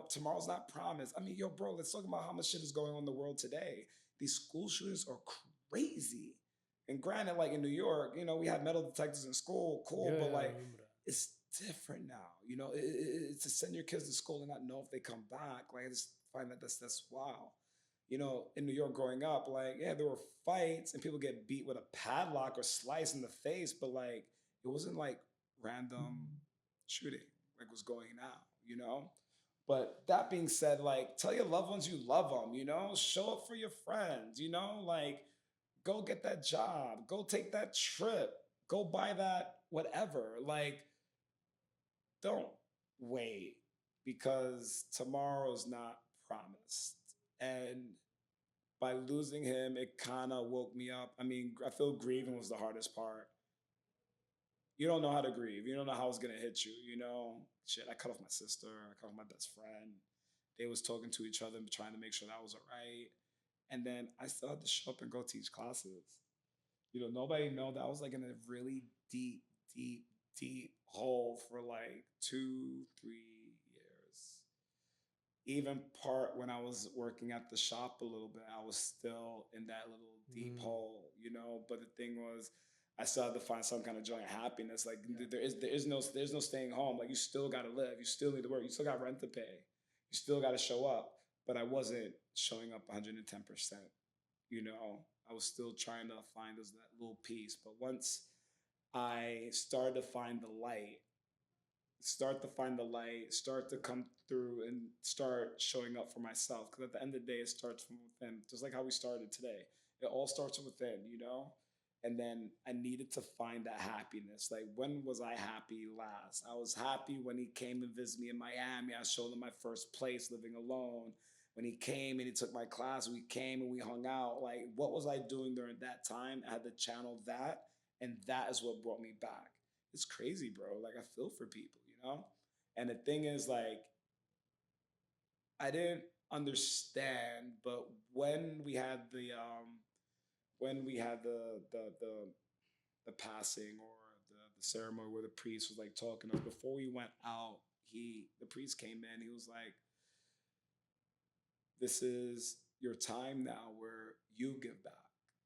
Tomorrow's not promised. I mean, yo, bro, let's talk about how much shit is going on in the world today. These school shootings are crazy. And granted, like in New York, we had metal detectors in school, cool, Yeah, but I like remember that. it's different now. It's to send your kids to school and not know if they come back. Like I just find that that's wow. In New York growing up, like yeah, there were fights and people get beat with a padlock or slice in the face, but like it wasn't like random shooting, like what's going now, you know? But that being said, like tell your loved ones you love them, you know? Show up for your friends, you know? Like go get that job, go take that trip, go buy that whatever. Like don't wait because tomorrow's not promised. And by losing him, it kind of woke me up. I mean, I feel grieving was the hardest part. You don't know how to grieve. You don't know how it's gonna hit you. You know, shit. I cut off my sister. I cut off my best friend. They was talking to each other and trying to make sure that was alright. And then I still had to show up and go teach classes. You know, nobody know that I was like in a really deep, deep, deep hole for like 2, 3 years. Even part when I was working at the shop a little bit, I was still in that little deep Mm, hole, you know. But the thing was, I still had to find some kind of joy and happiness. Like yeah. there is no staying home. Like you still got to live. You still need to work. You still got rent to pay. You still got to show up. But I wasn't showing up 110%. You know, I was still trying to find those that little piece. But once I started to find the light, start to come through and start showing up for myself. Because at the end of the day, it starts from within, just like how we started today. It all starts from within, you know? And then I needed to find that happiness. Like, when was I happy last? I was happy when he came and visited me in Miami. I showed him my first place living alone. When he came and he took my class, we came and we hung out. Like, what was I doing during that time? I had to channel that. And that is what brought me back. It's crazy, bro. Like, I feel for people, you know? And the thing is, like, I didn't understand, but when we had the passing or the ceremony where the priest was like talking to us before we went out, the priest came in, he was like, this is your time now where you give back.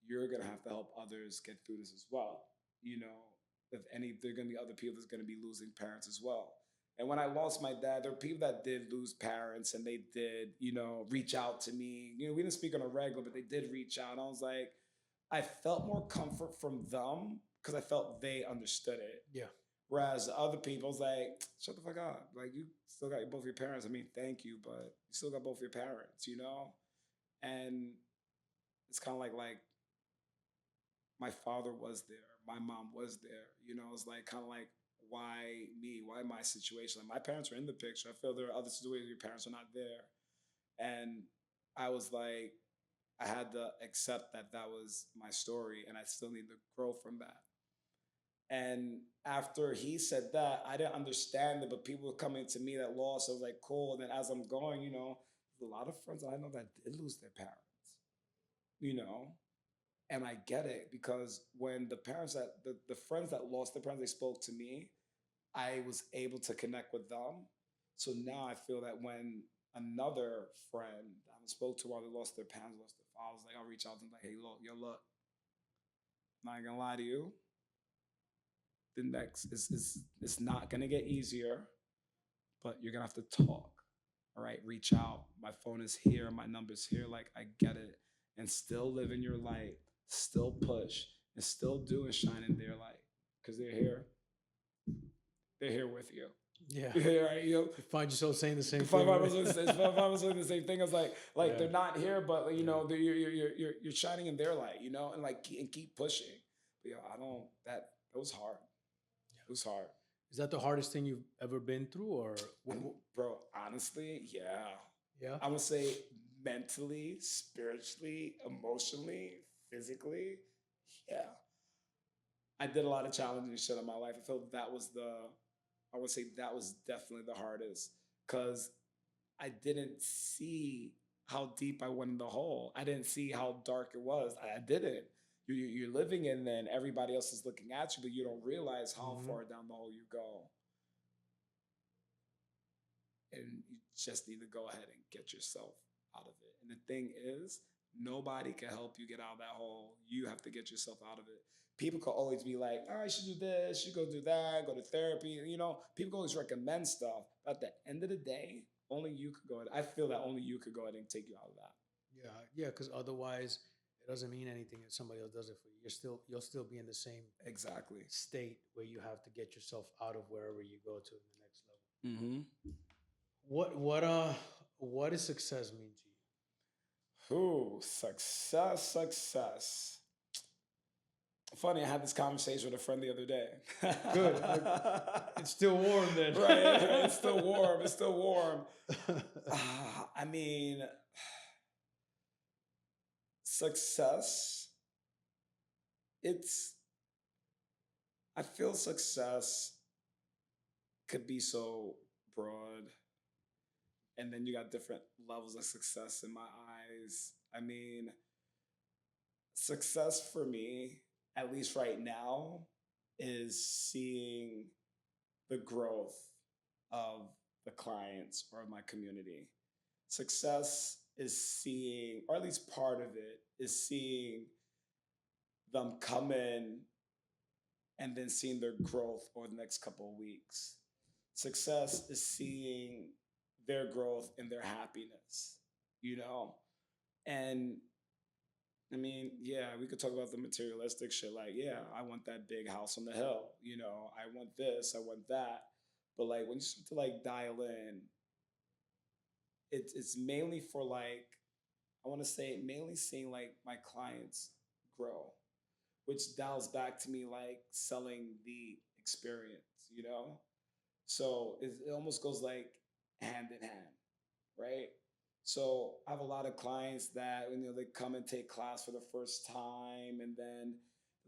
You're gonna have to help others get through this as well. You know, if any, there are gonna be other people that's gonna be losing parents as well. And when I lost my dad, there were people that did lose parents and they did, you know, reach out to me. You know, we didn't speak on a regular, but they did reach out. And I was like, I felt more comfort from them because I felt they understood it. Yeah. Whereas the other people was like, shut the fuck up. Like you still got both your parents. I mean, thank you, but you still got both your parents, you know? And it's kind of like my father was there, my mom was there, you know, it's like kind of like why me? Why my situation? Like my parents were in the picture. I feel there are other situations your parents are not there. And I was like, I had to accept that that was my story and I still need to grow from that. And after he said that, I didn't understand it, but people were coming to me that lost. I was like, cool. And then as I'm going, you know, there's a lot of friends I know that did lose their parents, you know, and I get it because when the friends that lost their parents, they spoke to me, I was able to connect with them. So now I feel that when another friend I haven't spoke to while they lost their parents, lost their fathers, like I'll reach out to them like, hey, look, yo, look, I'm not gonna lie to you. The next is it's not gonna get easier, but you're gonna have to talk. All right, reach out. My phone is here, my number's here. Like I get it, and still live in your light, still push, and still do and shine in their light because they're here. They're here with you. Yeah. Yeah, right. You know, You find yourself saying the same five thing, right? hours five hours doing the same thing. It's like Yeah. they're not here, but you Yeah. know, you're shining in their light. You know, and like and keep pushing. But yo, I don't that it was hard. It was hard. Is that the hardest thing you've ever been through, or Bro, honestly, yeah. yeah? I would say mentally, spiritually, emotionally, physically, yeah. I did a lot of challenging shit in my life. I felt that was I would say that was definitely the hardest because I didn't see how deep I went in the hole. I didn't see how dark it was. I didn't. You're living in there and everybody else is looking at you, but you don't realize how Hmm. far down the hole you go. And you just need to go ahead and get yourself out of it. And the thing is, nobody can help you get out of that hole. You have to get yourself out of it. People can always be like, oh, you should do this, you go do that, go to therapy. You know, people can always recommend stuff. But at the end of the day, only you could go ahead. I feel that only you could go ahead and take you out of that. Yeah, yeah. Because otherwise, It doesn't mean anything if somebody else does it for you. You'll still be in the same Exactly. state where you have to get yourself out of wherever you go to the next level. Mm-hmm. What does success mean to you? Ooh, success, success. Funny, I had this conversation with a friend the other day. Good. It's still warm then. Right, it's still warm. It's still warm. I mean, success. It's. I feel success could be so broad, and then you got different levels of success in my eyes. I mean, success for me, at least right now, is seeing the growth of the clients or my community. Success is seeing, or at least part of it, is seeing them come in and then seeing their growth over the next couple of weeks. Success is seeing their growth and their happiness, you know? And I mean, yeah, we could talk about the materialistic shit. Like, yeah, I want that big house on the hill. I want this, I want that. But like, when you start to like dial in, it's mainly for like, I want to say mainly seeing like my clients grow, which dials back to me like selling the experience. So it almost goes like hand in hand, right? So I have a lot of clients that they come and take class for the first time, and then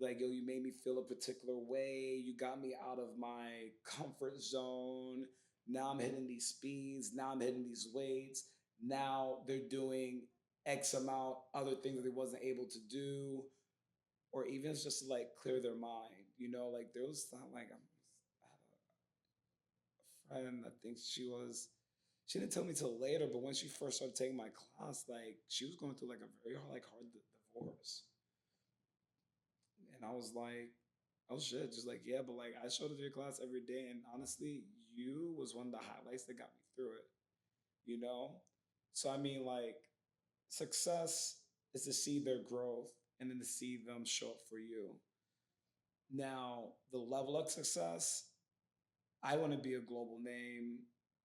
like, yo, you made me feel a particular way. You got me out of my comfort zone. Now I'm hitting these speeds. Now I'm hitting these weights. Now they're doing X amount other things that they wasn't able to do, or even it's just to like clear their mind. Like there was time like I had a friend. I think she didn't tell me till later, but when she first started taking my class, like she was going through like a very hard divorce, and I was like, oh shit, just like yeah, but like I showed up to your class every day, and honestly, you was one of the highlights that got me through it. You know, so I mean, like success is to see their growth and then to see them show up for you. Now, the level of success, I want to be a global name.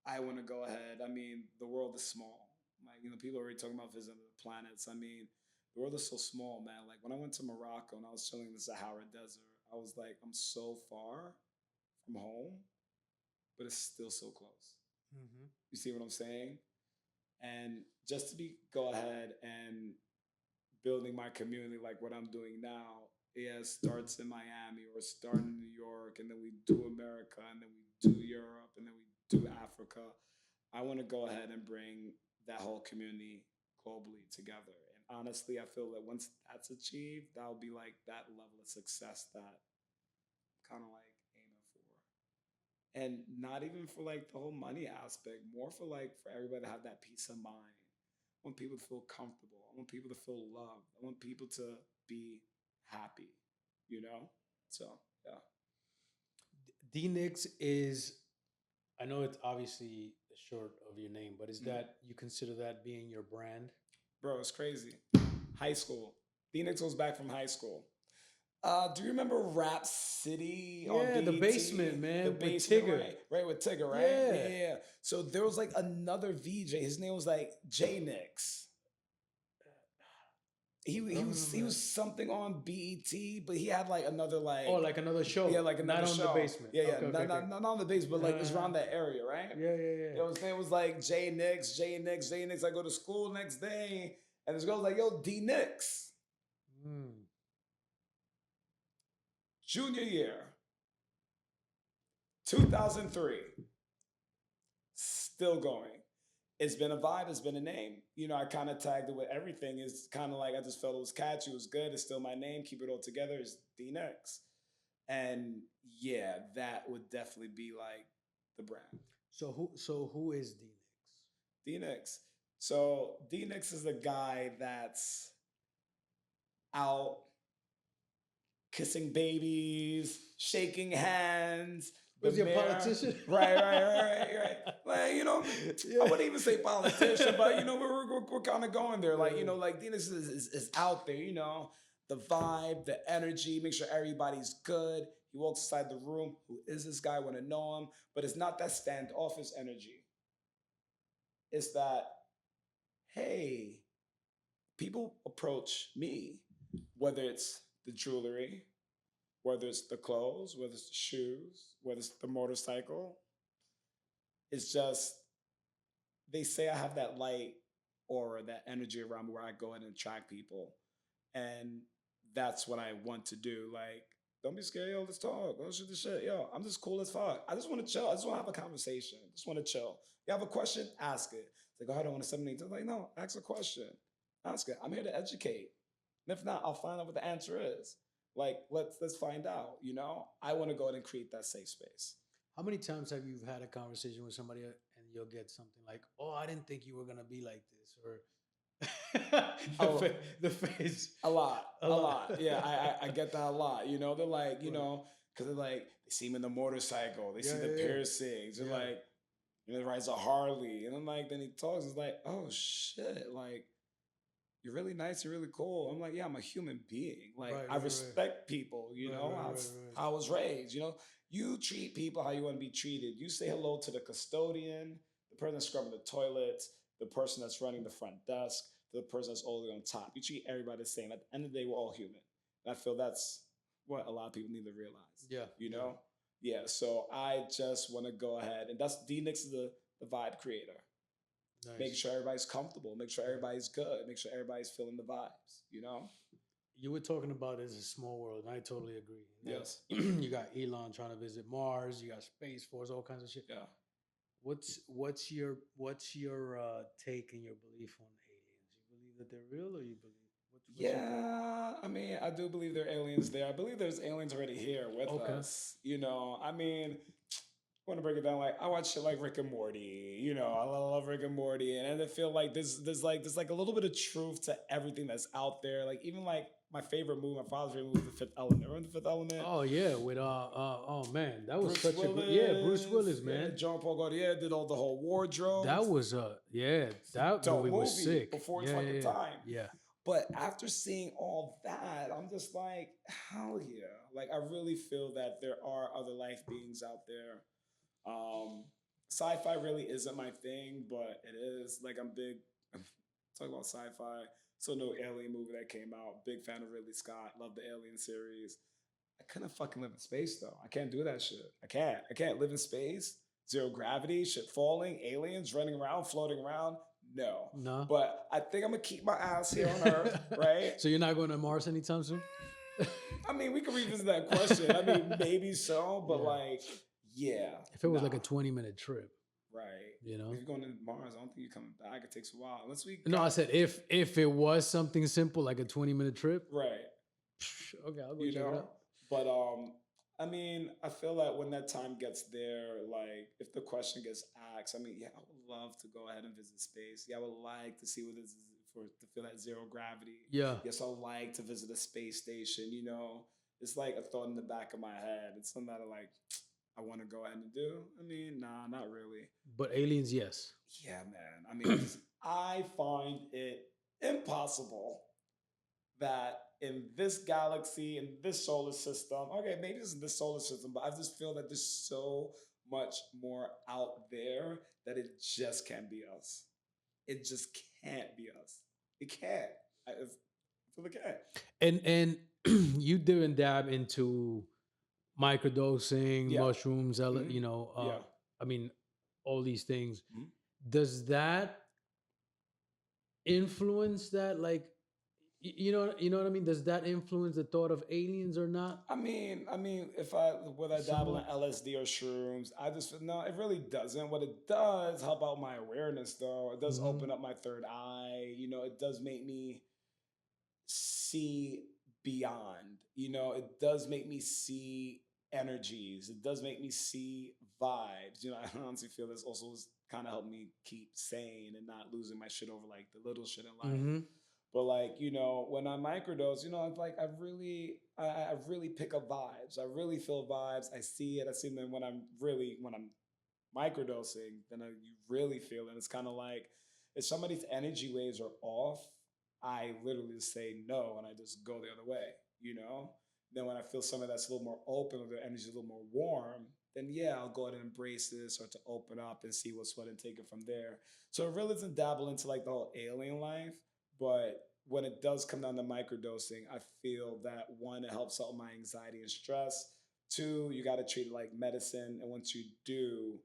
I want to go ahead. I mean, the world is small. Like, people are already talking about visiting the planets. I mean, the world is so small, man. Like, when I went to Morocco and I was chilling in the Sahara Desert, I was like, I'm so far from home, but it's still so close. Mm-hmm. You see what I'm saying? And just to be go ahead and building my community like what I'm doing now, yeah, starts in Miami or start in New York, and then we do America, and then we do Europe, and then we do Africa. I want to go ahead and bring that whole community globally together. And honestly, I feel that once that's achieved, that'll be like that level of success that I'm kind of like aiming for. And not even for like the whole money aspect, more for like for everybody to have that peace of mind. I want people to feel comfortable. I want people to feel loved. I want people to be happy, you know? So, yeah. D Nix is, I know it's obviously short of your name, but is that you consider that being your brand? Bro, it's crazy. High school. Phoenix was back from high school. Do you remember Rap City on Yeah, the BET? basement, man, The with basement, Tigger. right? Right, with Tigger, right? Yeah. Yeah. So there was like another VJ. His name was like J Nix. He I he don't was he remember was that. something on BET, but he had like another Oh, like like another show, yeah, like not another on the show. basement. Yeah, yeah, Okay, okay, not okay. not, not on the base, but like it's around that area, right? Yeah, yeah, yeah. His name was like J Nix, J Nix, J Nix. I go to school next day, and this girl's like, "Yo, D Nix." Mm. Junior year, 2003, still going. It's been a vibe. It's been a name. I kind of tagged it with everything. It's kind of like I just felt it was catchy. It was good. It's still my name. Keep it all together. It's D Nix. And yeah, that would definitely be like the brand. So who is D Nix? D Nix. So D Nix is the guy that's out kissing babies, shaking hands, the Was he a mayor. politician? Right. Like, you know, Yeah. I wouldn't even say politician, but you know, we're kind of going there. Like, you Yeah. know, like Dinas is out there, you know, the vibe, the energy, make sure everybody's good. He walks inside the room. Who is this guy? I want to know him. But it's not that standoffish energy. It's that, hey, people approach me, whether it's the jewelry, whether it's the clothes, whether it's the shoes, whether it's the motorcycle. It's just they say I have that light aura, that energy around me where I go in and attract people. And that's what I want to do. Like, don't be scared, yo, let's talk. Let's shoot the shit. Yo, I'm just cool as fuck. I just want to chill. I just want to have a conversation. I just want to chill. You have a question, ask it. It's like, oh, I don't want to 17. I'm like, no, ask a question. Ask it. I'm here to educate. And if not, I'll find out what the answer is. Like, let's find out, you know? I want to go ahead and create that safe space. How many times have you had a conversation with somebody and you'll get something like, "Oh, I didn't think you were gonna be like this," or Oh, the face? a lot, A a lot. lot. Yeah, I get that a lot. You know, they're like, you Right. know, because they're like, they see him in the motorcycle, they see Yeah, the yeah, yeah. piercings, they're Yeah. like, you know, he rides a Harley, and then like, then he talks, it's like, oh shit, like, you're really nice, you're really cool. I'm like, yeah, I'm a human being. Like, Right, I right, right. respect people, you Right, know, right, how, right, right. how I was raised, you know. You treat people how you want to be treated. You say hello to the custodian, the person that's scrubbing the toilets, the person that's running the front desk, the person that's always on top. You treat everybody the same. At the end of the day, we're all human. And I feel that's what a lot of people need to realize. Yeah. You know? Yeah. So I just want to go ahead. And that's D Nix is the vibe creator. Nice. Make sure everybody's comfortable. Make sure everybody's good. Make sure everybody's feeling the vibes, you know? You were talking about it's a small world, and I totally agree. Now, Yes. you got Elon trying to visit Mars. You got Space Force, all kinds of shit. Yeah. What's your take and your belief on aliens? You believe that they're real, or you believe what's your take? Yeah, I mean, I do believe there are aliens there. I believe there's aliens already here with Okay. us. You know, I mean, I want to break it down. Like, I watch shit like Rick and Morty. You know, I love Rick and Morty, and I feel like there's like a little bit of truth to everything that's out there. Like, even like my favorite movie, my father's favorite movie, The Fifth Element. Remember The Fifth Element? Oh yeah, with oh man, that was Bruce such Willis. a yeah, Bruce Willis, Yeah, man. John Paul Gaultier did all the whole wardrobe. That was that dope movie was movie sick. before its Yeah, fucking yeah, time. yeah. But after seeing all that, I'm just like, hell yeah. Like, I really feel that there are other life beings out there. Sci-fi really isn't my thing, but it is. Like, I'm big, I'm talking about sci-fi. So no Alien movie that came out. Big fan of Ridley Scott. Love the Alien series. I couldn't fucking live in space though. I can't do that shit. I can't. I can't live in space. Zero gravity, shit falling, aliens running around, floating around. No. No. But I think I'm gonna keep my ass here on Earth, right? So you're not going to Mars anytime soon? I mean, we can revisit that question. I mean, maybe so, but Yeah. like, yeah. If it was nah. like a 20-minute trip, right. you know. If you're going to Mars, I don't think you're coming back. It takes a while. Unless we No, I said if it was something simple like a 20-minute trip, right. okay, I'll go You check it know? out. But I mean, I feel that when that time gets there, like if the question gets asked, I mean, yeah, I would love to go ahead and visit space. Yeah, I would like to see what this is for to feel that zero gravity. Yeah. Yes, I would like to visit a space station, you know. It's like a thought in the back of my head. It's something that I want to go ahead and do. I mean, nah, not really. But aliens, yes. Yeah, man. I mean, I find it impossible that in this galaxy, in this solar system, okay, maybe this is this solar system, but I just feel that there's so much more out there that it just can't be us. It just can't be us. It can't. I feel it can't. And you dip and dab into microdosing, Yeah. mushrooms, Mhm. you know, Yeah. I mean, all these things. Mhm. Does that influence that? Like, you know what I mean? Does that influence the thought of aliens or not? I mean, if I whether I dabble in Somewhat. LSD or shrooms, I just no, it really doesn't. What it does help out my awareness, though. It does Mhm. open up my third eye. You know, it does make me see beyond. You know, it does make me see energies. It does make me see vibes. You know, I honestly feel this also has kind of helped me keep sane and not losing my shit over like the little shit in life. Mm-hmm. But like, when I microdose, it's like I really pick up vibes. I really feel vibes. I see it. I see them when I'm microdosing, then you really feel it. It's kind of like if somebody's energy waves are off, I literally just say no and I just go the other way. Then when I feel somebody that's a little more open or their energy is a little more warm, then yeah, I'll go ahead and embrace this or to open up and see what's what and take it from there. So it really doesn't dabble into like the whole alien life, but when it does come down to microdosing, I feel that one, it helps out my anxiety and stress. Two, you got to treat it like medicine. And once you do,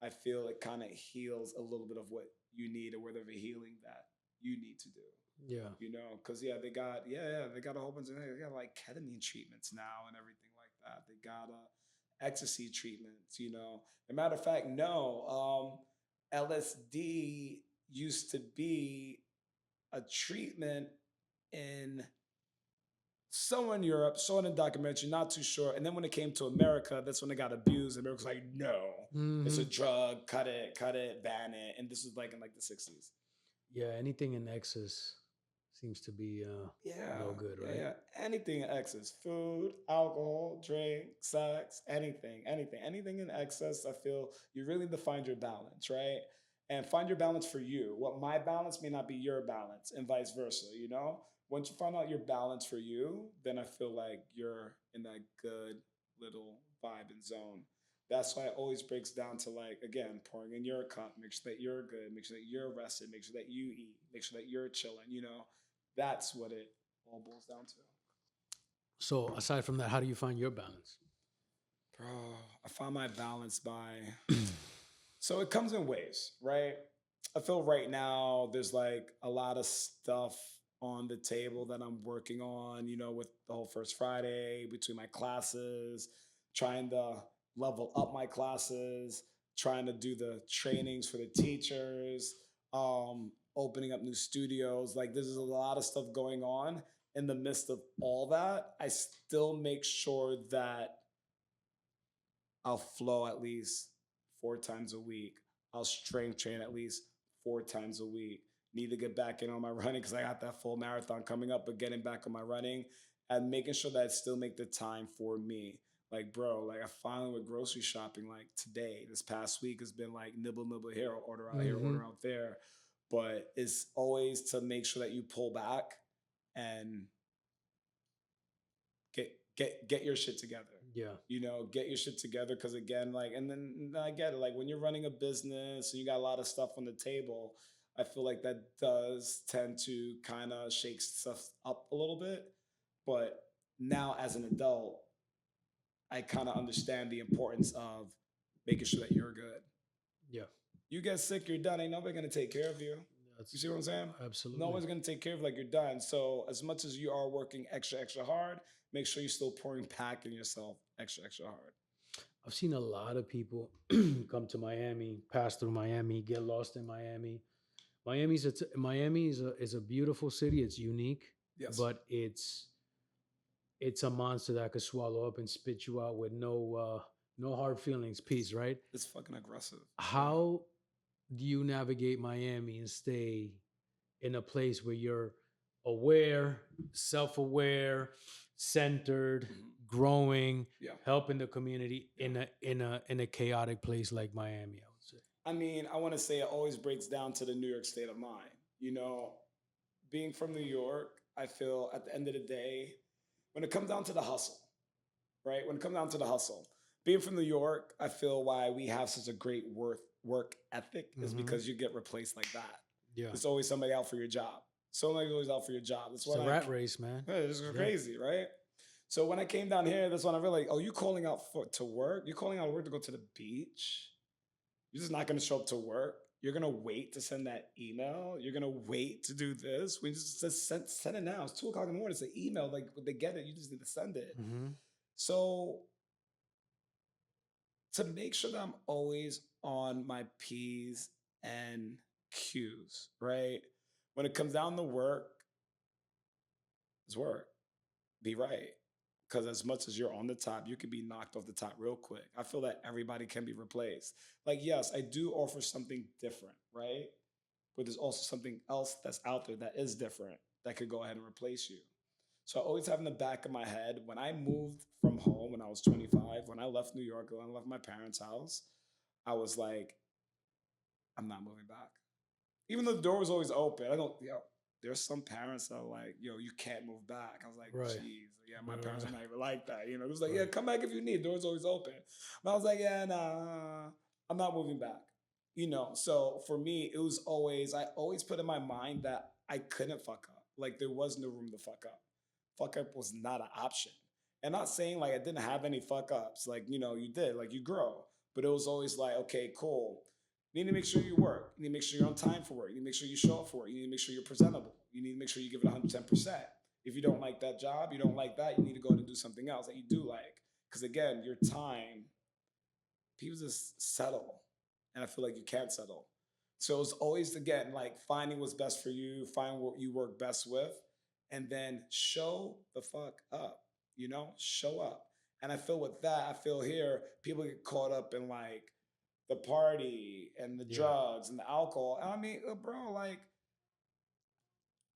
I feel it kind of heals a little bit of what you need or whatever healing that you need to do. Yeah. Because they got a whole bunch of they got like ketamine treatments now and everything like that. They got ecstasy treatments. As a matter of fact, no, LSD used to be a treatment in somewhere in Europe, saw it in a documentary, not too sure. And then when it came to America, that's when it got abused. America's like, no, it's a Hmm. drug, cut it, ban it. And this was like in like the 60s. Yeah. Anything in excess seems to be Yeah, no good, yeah, right? yeah. Anything in excess, food, alcohol, drink, sex, anything in excess. I feel you really need to find your balance, right? And find your balance for you. What my balance may not be your balance, and vice versa. Once you find out your balance for you, then I feel like you're in that good little vibe and zone. That's why it always breaks down to like again pouring in your cup, make sure that you're good, make sure that you're rested, make sure that you eat, make sure that you're chilling. That's what it all boils down to. So aside from that, how do you find your balance? Bro, I find my balance by so it comes in waves, right? I feel right now there's like a lot of stuff on the table that I'm working on, with the whole First Friday, between my classes, trying to level up my classes, trying to do the trainings for the teachers, opening up new studios. Like there's a lot of stuff going on. In the midst of all that, I still make sure that I'll flow at least 4 times a week. I'll strength train at least 4 times a week. Need to get back in on my running because I got that full marathon coming up, but getting back on my running and making sure that I still make the time for me. Like, bro, like I finally went grocery shopping like today. This past week has been like nibble, nibble here, order out here, Hmm. order out there. But it's always to make sure that you pull back and get your shit together. Yeah. Get your shit together because again, like, and then I get it. Like when you're running a business and you got a lot of stuff on the table, I feel like that does tend to kind of shake stuff up a little bit. But now as an adult, I kind of understand the importance of making sure that you're good. Yeah. You get sick, you're done. Ain't nobody gonna take care of you. You That's see what I'm saying? No absolutely. one's gonna take care of like you're done. So as much as you are working extra, extra hard, make sure you're still pouring back in yourself extra, extra hard. I've seen a lot of people come to Miami, pass through Miami, get lost in Miami. Miami is a beautiful city. It's unique, Yes, but it's a monster that could swallow up and spit you out with no hard feelings. Peace, right? it's fucking aggressive. Yeah. How do you navigate Miami and stay in a place where you're aware, self-aware, centered, Mhm. growing, Yeah. helping the community Yeah. in a chaotic place like Miami, I would say. I mean, I want to say it always breaks down to the New York state of mind. You know, being from New York, I feel at the end of the day, when it comes down to the hustle, right? When it comes down to the hustle, being from New York, I feel why we have such a great work ethic is Hmm. because you get replaced like that. Yeah. There's always somebody out for your job. Somebody's always out for your job. That's It's what a rat race, man. this is Yeah. crazy, right? So when I came down here, that's when I realized, oh, you calling out to work? You're calling out work to go to the beach? You're just not going to show up to work. You're going to wait to send that email. You're going to wait to do this. We just send it now. It's 2 o'clock in the morning. It's an email. Like they get it. You just need to send it. Hmm. So to make sure that I'm always on my P's and Q's, right? When it comes down to work, it's work. Be right. Because as much as you're on the top, you can be knocked off the top real quick. I feel that everybody can be replaced. Like, yes, I do offer something different, right? but there's also something else that's out there that is different that could go ahead and replace you. So I always have in the back of my head when I moved from home when I was 25, when I left New York, when I left my parents' house, I was like, I'm not moving back. Even though the door was always open, I don't, there's some parents that are like, you can't move back. I was like, Right. geez, yeah, my parents Right. are not even like that. It was like, yeah, Right. come back if you need. Door's always open. But I was like, yeah, nah, I'm not moving back. So for me, it was always, I always put in my mind that I couldn't fuck up. Like there was no room to fuck up. Fuck up was not an option. And not saying like I didn't have any fuck ups. Like, you did, like you grow. But it was always like, okay, cool. You need to make sure you work. You need to make sure you're on time for work. You need to make sure you show up for it. You need to make sure you're presentable. You need to make sure you give it 110%. If you don't like that job, you don't like that, you need to go and do something else that you do like. Because again, your time, people just settle. And I feel like you can't settle. So it's always, again, like finding what's best for you, find what you work best with, and then show the fuck up, show up. And I feel with that, I feel here, people get caught up in like, the party and the Yeah. drugs and the alcohol. And I mean, bro, like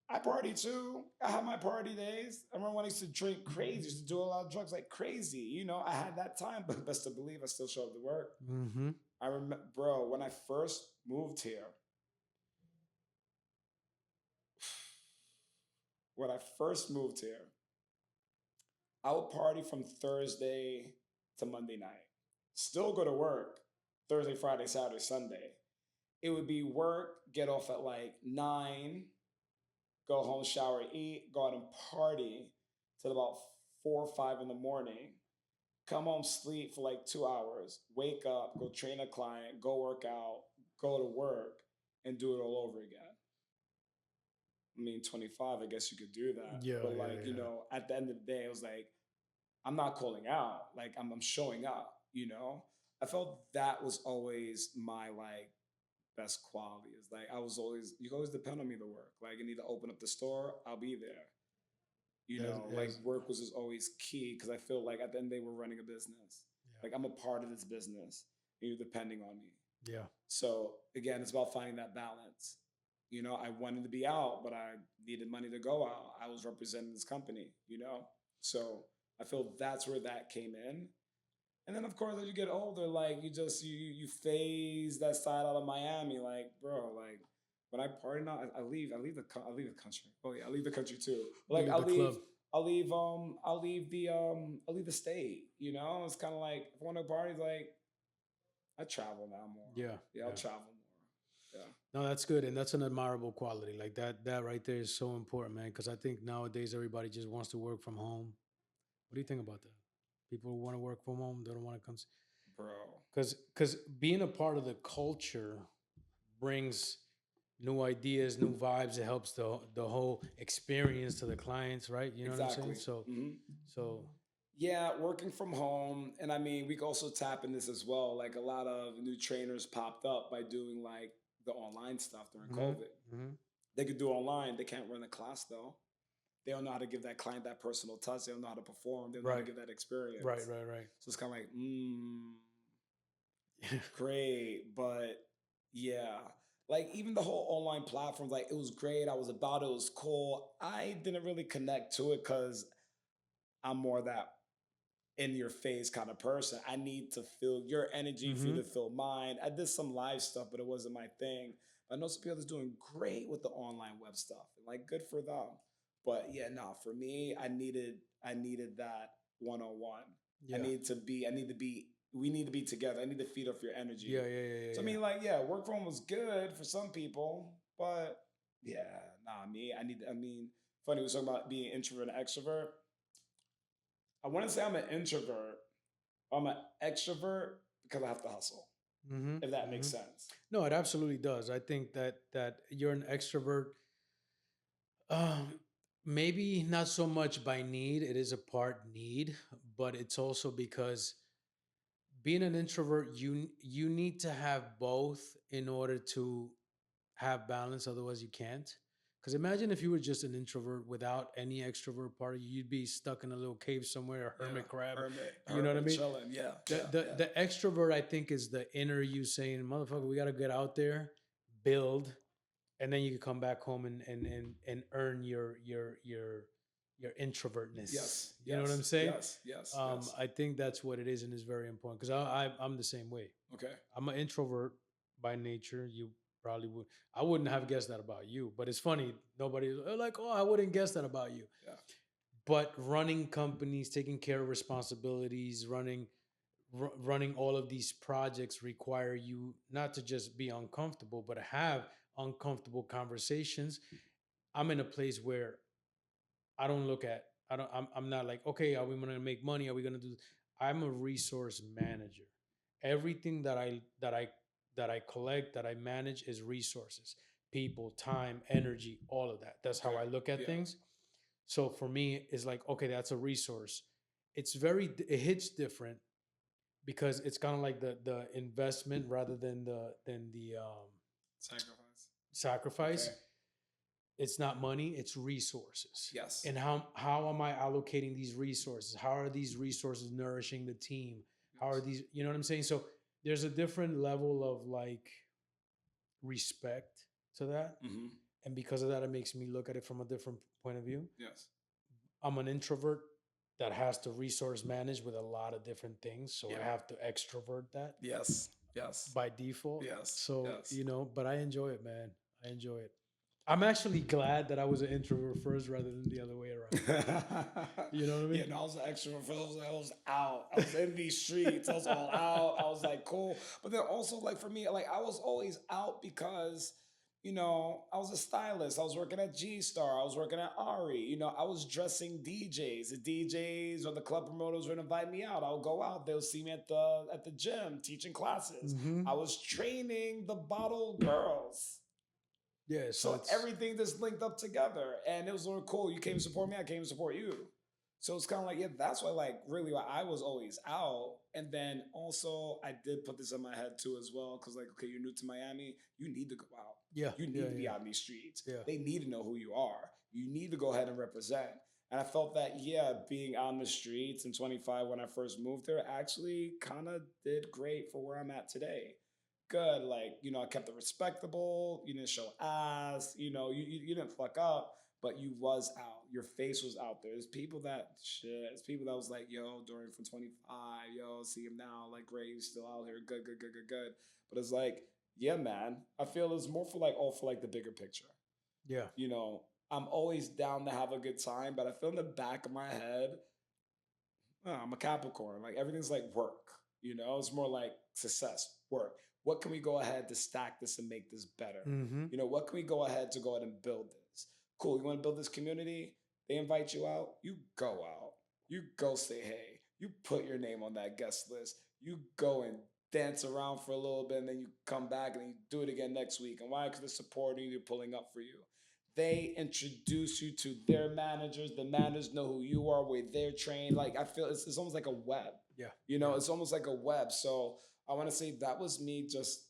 I party too. I have my party days. I remember when I used to drink crazy, used to do a lot of drugs like crazy. I had that time, but best to believe I still show up to work. Mm-hmm. I remember, bro, when I first moved here, when I first moved here, I would party from Thursday to Monday night. Still go to work Thursday, Friday, Saturday, Sunday. It would be work, get off at like 9, go home, shower, eat, go out and party till about 4 or 5 in the morning, come home, sleep for like 2 hours, wake up, go train a client, go work out, go to work, and do it all over again. I mean, 25, I guess you could do that. Yeah. But Yeah. like, Yeah. at the end of the day, it was like, I'm not calling out. Like I'm showing up. I felt that was always my like best quality is like you always depend on me to work. Like I need to open up the store, I'll be there. Like As work was just always key because I feel like at the end of the day we're running a business. yeah. Like I'm a part of this business and you're depending on me. Yeah. So again, it's about finding that balance. I wanted to be out, but I needed money to go out. I was representing this company. So I feel that's where that came in. And then of course as you get older, like you phase that side out of Miami. Like, bro, like when I party now, I leave the country. Oh yeah, I leave the country too. You Like leave the club. I'll leave the state. It's kind of like if I want to party, like I travel now more. Yeah. Yeah, I'll Yeah. travel more. Yeah. No, that's good, and that's an admirable quality. Like that. That right there is so important, man. Because I think nowadays everybody just wants to work from home. What do you think about that? People who want to work from home, they don't want to come. Bro. Because being a part of the culture brings new ideas, new vibes. It helps the whole experience to the clients, right? You know what I'm saying? Exactly. So Yeah, working from home. And I mean, we can also tap in this as well. Like a lot of new trainers popped up by doing like the online stuff during hmm COVID. hmm They could do online. They can't run a class though. They don't know how to give that client that personal touch. They don't know how to perform. They don't know how to right, give that experience. right. So it's kind of like, great. But yeah, like even the whole online platforms, like it was great. I was about it. It was cool. I didn't really connect to it because I'm more that in your face kind of person. I need to feel your energy for you hmm to feel mine. I did some live stuff, but it wasn't my thing. I know some people that's doing great with the online web stuff. Like good for them. But yeah, no, for me, I needed that one on one. Yeah, I need to be we need to be together. I need to feed off your energy. So I yeah. mean, like, yeah, work from home was good for some people, but yeah, nah, I mean, funny, we were talking about being introvert and extrovert. I want to say I'm an introvert. I'm an extrovert because I have to hustle. hmm If that makes hmm sense. No, it absolutely does. I think that you're an extrovert. Um, Maybe not so much by need. It is a part need, but it's also because being an introvert, you need to have both in order to have balance. Otherwise, you can't. Because imagine if you were just an introvert without any extrovert part of you, you'd be stuck in a little cave somewhere, a Yeah. hermit crab. You know what I Hermit mean? chilling. Yeah. The Yeah. the Yeah. the extrovert, I think, is the inner you saying, "Motherfucker, we got to get out there, build, and then you can come back home and earn your introvertness. Yes, You know what I'm yes, saying? yes, yes, yes. I think that's what it is, and it's very important because I'm the same way. Okay. I'm an introvert by nature. You probably would. I wouldn't have guessed that about you, but it's funny. Nobody like, oh, I wouldn't guess that about you. Yeah. But running companies, taking care of responsibilities, running all of these projects require you not to just be uncomfortable, but to have uncomfortable conversations. I'm in a place where I don't look at I'm not like, okay, are we gonna make money? Are we gonna do I'm a resource manager. Everything that I collect, that I manage is resources, people, time, energy, all of that. That's how Okay. I look at Yeah. things. So for me, it's like, okay, that's a resource. It hits different because it's kind of like the investment rather than the Sacrifice. sacrifice. Okay. It's not money, it's resources. Yes. And how am I allocating these resources? How are these resources nourishing the team? How are Yes. these, you know what I'm saying? So there's a different level of like respect to that. Mm-hmm. And because of that, it makes me look at it from a different point of view. Yes. I'm an introvert that has to resource manage with a lot of different things. So I Yeah. have to extrovert that Yes. Yes. by default. Yes. So, Yes. but I enjoy it, man. I enjoy it. I'm actually glad that I was an introvert first rather than the other way around. You know what I Yeah, mean? no, I was an extrovert. I was out. I was in these streets. I was all out. I was like, cool. But then also, like for me, like I was always out because, I was a stylist. I was working at G Star. I was working at Ari. I was dressing DJs. The DJs or the club promoters would invite me out. I would go out. They'll see me at the gym teaching classes. Mm-hmm. I was training the bottle girls. Yeah. So So it's everything just linked up together, and it was really cool. You came to support me, I came to support you. So it's kind of like, yeah, that's why, like, really, why I was always out. And then also, I did put this in my head too, as well, because, like, okay, you're new to Miami, you need to go out. yeah, You yeah, need to be yeah, out in these streets. yeah. They need to know who you are. You need to go ahead and represent. And I felt that, yeah, being on the streets in 25 when I first moved there actually kind of did great for where I'm at today. Good. Like, I kept it respectable. You didn't show ass. You didn't fuck up, but you was out. Your face was out there. There's people that shit. It's people that was like, yo, Dorian from 25, yo, see him now. Like, great, he's still out here. Good, good, good, good, good. But it's like, yeah, man. I feel it's more for like all for like the bigger picture. Yeah. I'm always down to have a good time, but I feel in the back of my head, I'm a Capricorn. Like everything's like work. It's more like success, work. What can we go ahead to stack this and make this better? Mm-hmm. What can we go ahead to go ahead and build this? Cool. You want to build this community? They invite you out. You go out. You go say hey. You put your name on that guest list. You go and dance around for a little bit, and then you come back and then you do it again next week. And why? Because they're supporting you, they're pulling up for you. They introduce you to their managers. The managers know who you are, where they're trained. Like I feel it's almost like a web. Yeah. Yeah. It's almost like a web. So I want to say that was me just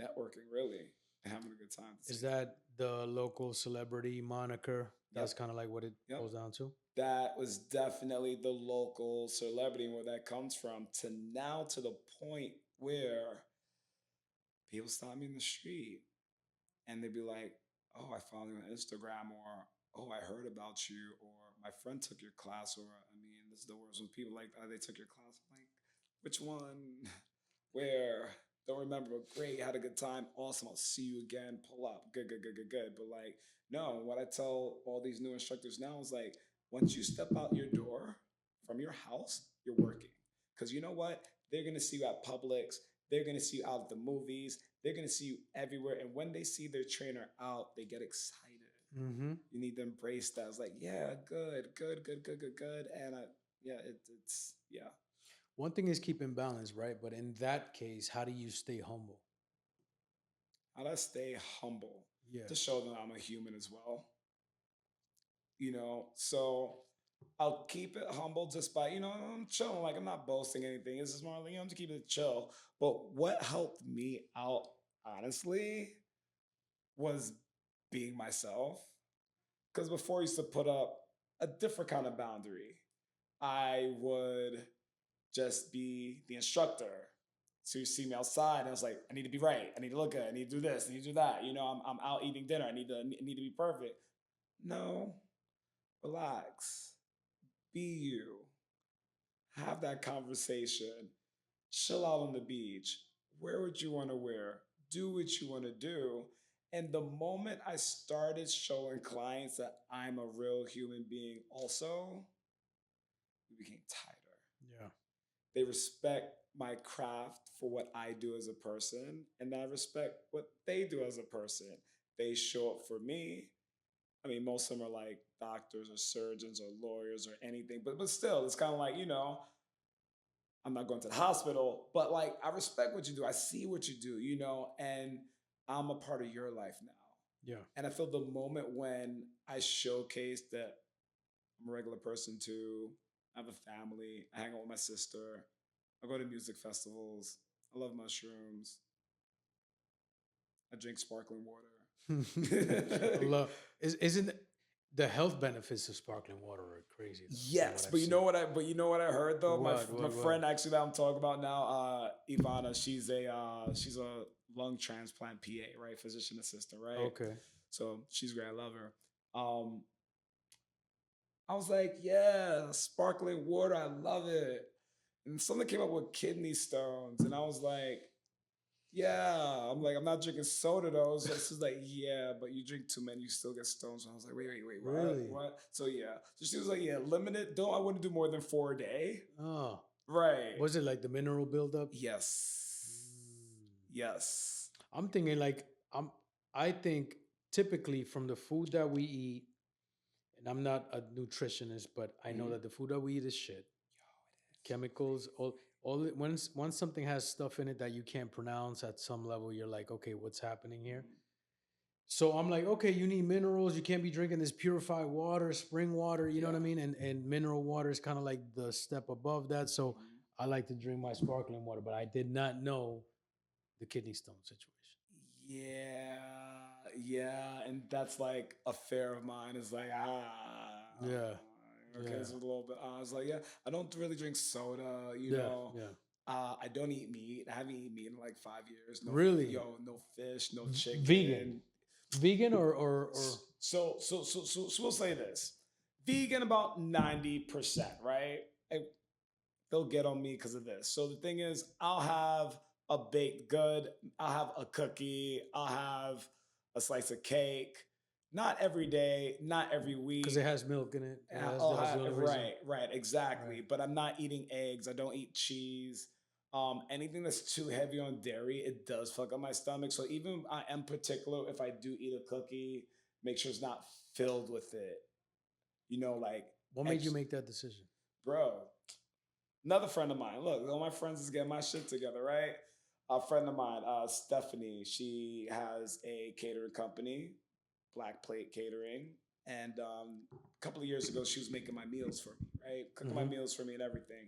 networking, really, and having a good time. Is that the local celebrity moniker? That's Yep. kind of like what it Yep. goes down to. That was definitely the local celebrity and where that comes from to now to the point where people stop me in the street and they'd be like, "Oh, I found you on Instagram," or "Oh, I heard about you," or "My friend took your class," or I mean, this is the worst when people like, "Oh, they took your class." I'm like, which one? Where? Don't remember, but great, had a good time. Awesome. I'll see you again. Pull up. Good, good, good, good, good. But like, no, what I tell all these new instructors now is like, once you step out your door from your house, you're working. Because you know what? They're gonna see you at Publix. They're gonna see you out at the movies. They're gonna see you everywhere. And when they see their trainer out, they get excited. Mm-hmm. You need to embrace that. It's like, yeah, good, good, good, good, good, good. And yeah, it's yeah. One thing is keeping balance, right? But in that case, how do you stay humble? How do I stay humble Yeah. to show that I'm a human as well? So I'll keep it humble just by, I'm chilling. Like I'm not boasting anything. It's just more like, I'm just keeping it chill. But what helped me out, honestly, was being myself. Because before I used to put up a different kind of boundary. I would just be the instructor. So you see me outside, and I was like, I need to be right. I need to look good. I need to do this. I need to do that. I'm out eating dinner. I need to be perfect. No, relax. Be you. Have that conversation. Chill out on the beach. Wear what you want to wear. Do what you want to do. And the moment I started showing clients that I'm a real human being, also, we became tighter. Yeah. They respect my craft for what I do as a person, and I respect what they do as a person. They show up for me. I mean, most of them are like doctors or surgeons or lawyers or anything, but still, it's kind of like, I'm not going to the hospital, but like I respect what you do. I see what you do, and I'm a part of your life now. Yeah. And I feel the moment when I showcase that I'm a regular person too. I have a family. I hang out with my sister. I go to music festivals. I love mushrooms. I drink sparkling I water. love isn't the health benefits of sparkling water are crazy though, from what Yes, I've but you seen. know what I heard though. My What? friend actually that I'm talking about now, Ivana. She's a lung transplant PA, right? Physician assistant, right? Okay. So she's great. I love her. I was like, yeah, sparkling water. I love it. And something came up with kidney stones, and I was like, yeah. I'm like, I'm not drinking soda though. So she's like, yeah, but you drink too many, you still get stones. And I was like, wait, what? Really? What? So yeah. So she was like, yeah, limited. Don't I wouldn't do more than 4 a day. Oh. Right. Was it like the mineral buildup? Yes. Mm. Yes. I'm thinking like I think typically from the food that we eat, and I'm not a nutritionist, but I know Mhm. that the food that we eat is shit. Chemicals, once something has stuff in it that you can't pronounce at some level, you're like, okay, what's happening here? Mhm. So I'm like, okay, you need minerals. You can't be drinking this purified water, spring water. You know what I Yeah. mean? And mineral water is kind of like the step above that. So Mhm. I like to drink my sparkling water, but I did not know the kidney stone situation. Yeah, yeah, and that's like a fear of mine. Is like Yeah, okay, yeah, it's a little bit. I was like, yeah, I don't really drink soda. yeah, yeah. I don't eat meat. I haven't eaten meat in like 5 years. No, Really, no fish, no vegan, chicken. vegan or So we'll say this: vegan about 90%, right? They'll get on me because of this. So the thing is, I'll have a baked good, I'll have a cookie, I'll have a slice of cake. Not every day, not every because it week. has milk in it. That's the only reason. Right, Right. exactly. But I'm not eating eggs. I don't eat cheese. Anything that's too heavy on dairy, it does fuck up my stomach. So even I am particular if I do eat a cookie, make sure it's not filled with it. Like What made you ex- make that decision? bro. Another friend of mine. Look, all my friends is getting my shit together, right? A friend of mine, Stephanie, she has a catering company, Black Plate Catering. And a couple of years ago, she was making my meals for me, right? Cooking my Mm-hmm. meals for me and everything.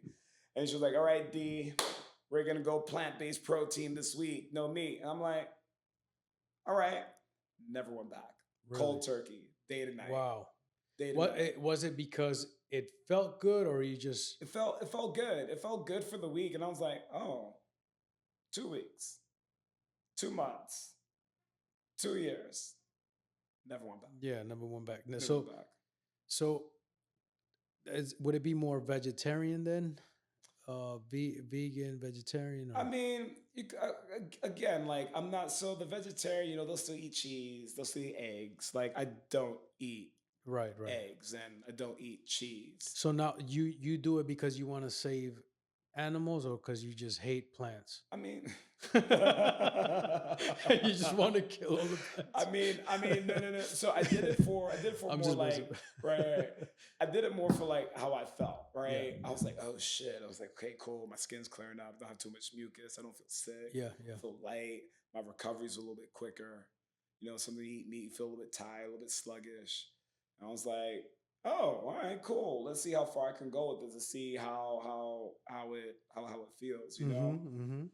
And she was like, all right, D, we're going to go plant based protein this week. No meat. And I'm like, all right. Never went back. Really? Cold turkey, day to night, Wow. day to What night. was it because it felt good, or you just It felt good. It felt good for the week. And I was like, oh, 2 weeks, 2 months, 2 years. Never went back. yeah, never went back. Never So went back. so would it be more vegetarian then? Vegan, vegetarian, I or mean, again, like I'm not so the vegetarian. They'll still eat cheese. They'll still eat eggs. Like I don't eat right, right. eggs and I don't eat cheese. So now you do it because you want to save animals, or because you just hate plants? I mean, You just want to kill all the plants. no, no, no. So I did it for I'm more just like, messing. right. I did it more for like how I felt, Yeah, right? I was like, oh shit. I was like, okay, cool. My skin's clearing up. I don't have too much mucus. I don't feel sick. yeah, yeah. I feel light. My recovery's a little bit quicker. Something to eat meat, you feel a little bit tired, a little bit sluggish. And I was like, oh, all right, cool. Let's see how far I can go with this to see how it feels, Mm-hmm, mm-hmm.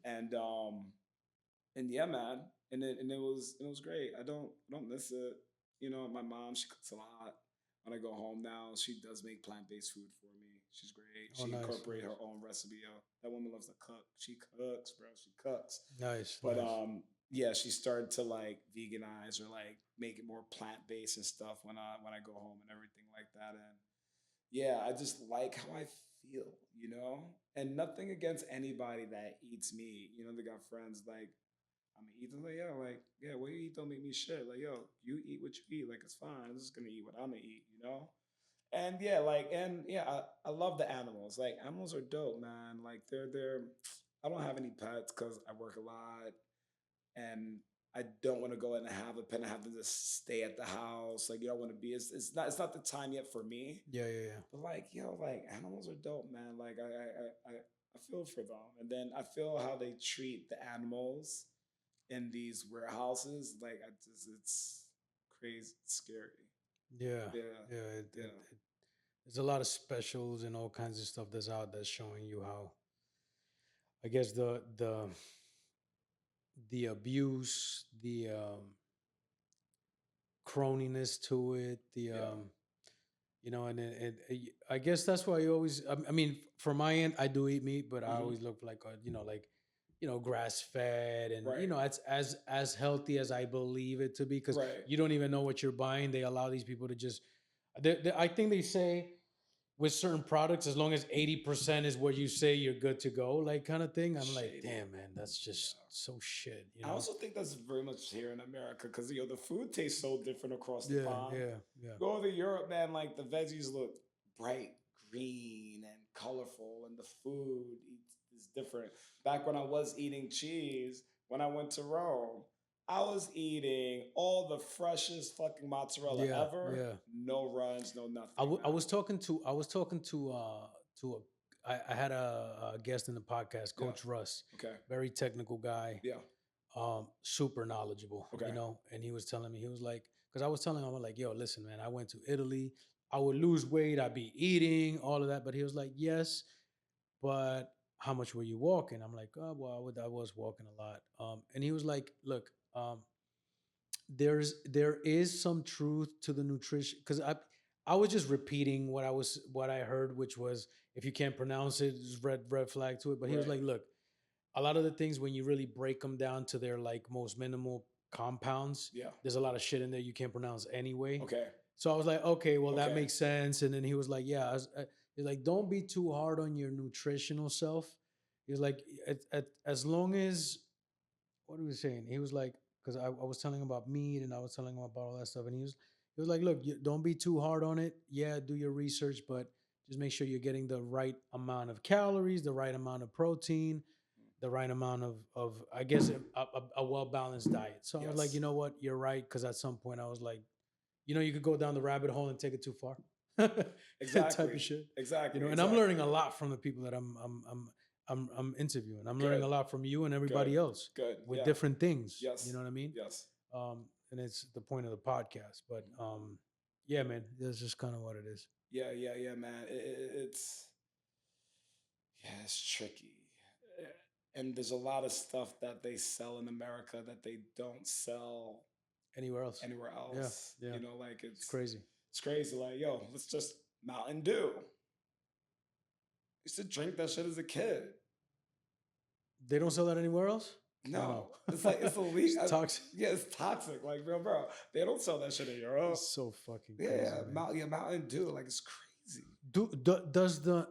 and yeah, man, and it was great. I don't miss it. My mom, she cooks a lot. When I go home now, she does make plant based food for me. She's great. Oh, She nice, incorporated her nice, own recipe. Yo. That woman loves to cook. She cooks, bro. She cooks. nice, But nice. yeah, she started to like veganize or like make it more plant based and stuff when I go home and everything like that. And yeah, I just like how I feel, you know? And nothing against anybody that eats meat. You know, they got friends like, I'm gonna eat. Like, yeah, what you eat don't make me shit. Like, yo, you eat what you eat. Like, it's fine. I'm just gonna eat what I'm gonna eat, you know? And yeah, I love the animals. Like, animals are dope, man. Like, they're, I don't have any pets because I work a lot and I don't want to go in and have a pet and have to just stay at the house. Like, you don't want to be, it's not the time yet for me. Yeah, yeah, yeah. But like, yo, like animals are dope, man. Like I feel for them. And then I feel how they treat the animals in these warehouses. Like I just it's crazy, it's scary. Yeah, Yeah. yeah. Yeah. There's a lot of specials and all kinds of stuff that's out that's showing you how, I guess, the abuse, the croniness to it, the Yeah. and I guess that's why you always. I mean, from my end, I do eat meat, but I Hmm. always look like like grass fed, and Right. it's as healthy as I believe it to be, because Right. you don't even know what you're buying. They allow these people to just. I think they say with certain products, as long as 80% is what you say, you're good to go, like kind of thing. I'm like, Shady. damn, man, that's just Yeah. so shit, I also think that's very much here in America because the food tastes so different across the Yeah, pond. yeah, yeah. Go to Europe, man. Like the veggies look bright green and colorful, and the food is different. Back when I was eating cheese, when I went to Rome, I was eating all the freshest fucking mozzarella Yeah, ever. yeah. No runs, no I, nothing, w- I man. was talking to to I had a guest in the podcast, Yeah. Coach Russ, Okay. very technical guy, Yeah. super knowledgeable, Okay. and he was telling me, he was like, because I was telling him, I'm like, yo, listen, man, I went to Italy, I would lose weight, I'd be eating all of that, but he was like, yes, but how much were you walking? I'm like, oh, well, I was walking a lot, and he was like, look, there is some truth to the nutrition, because I was just repeating what I heard, which was, if you can't pronounce it, it's red flag to it. But he was Right. like, look, a lot of the things, when you really break them down to their like most minimal compounds, Yeah. there's a lot of shit in there you can't pronounce anyway. Okay. So I was like, okay, well, that Okay. makes sense. And then he was like, yeah, he's like, don't be too hard on your nutritional self. He was like, as long as, what he was saying, he was like, because I was telling him about meat and I was telling him about all that stuff, and he was like, look, don't be too hard on it. Yeah, do your research, but just make sure you're getting the right amount of calories, the right amount of protein, the right amount of I guess a well balanced diet. So I was like, you Yes. know what, you're right, because at some point I was like, you could go down the rabbit hole and take it too far, type Exactly. of shit. Exactly. And I'm learning Exactly. a lot from the people that I'm interviewing. I'm learning Good. a lot from you and Good. everybody else Good. with Yeah. different things. You Yes. know what I mean? Yes. And it's the point of the podcast. But yeah, man, that's just kind of what it is. Yeah. Yeah. Yeah, man. It's yeah, it's tricky. Eh, And there's a lot of stuff that they sell in America that they don't sell Anywhere else? anywhere Yeah, else. yeah. Like It's crazy. it's crazy. Like, yo, let's just Mountain Dew. I used to drink that shit as a kid. They don't sell that anywhere else. Oh No, no, it's like it's illegal. it's toxic. Yeah, it's toxic. Like, bro, they don't sell that shit in Europe. It's so fucking crazy, Yeah, man. Mountain Dew, like it's crazy. Does the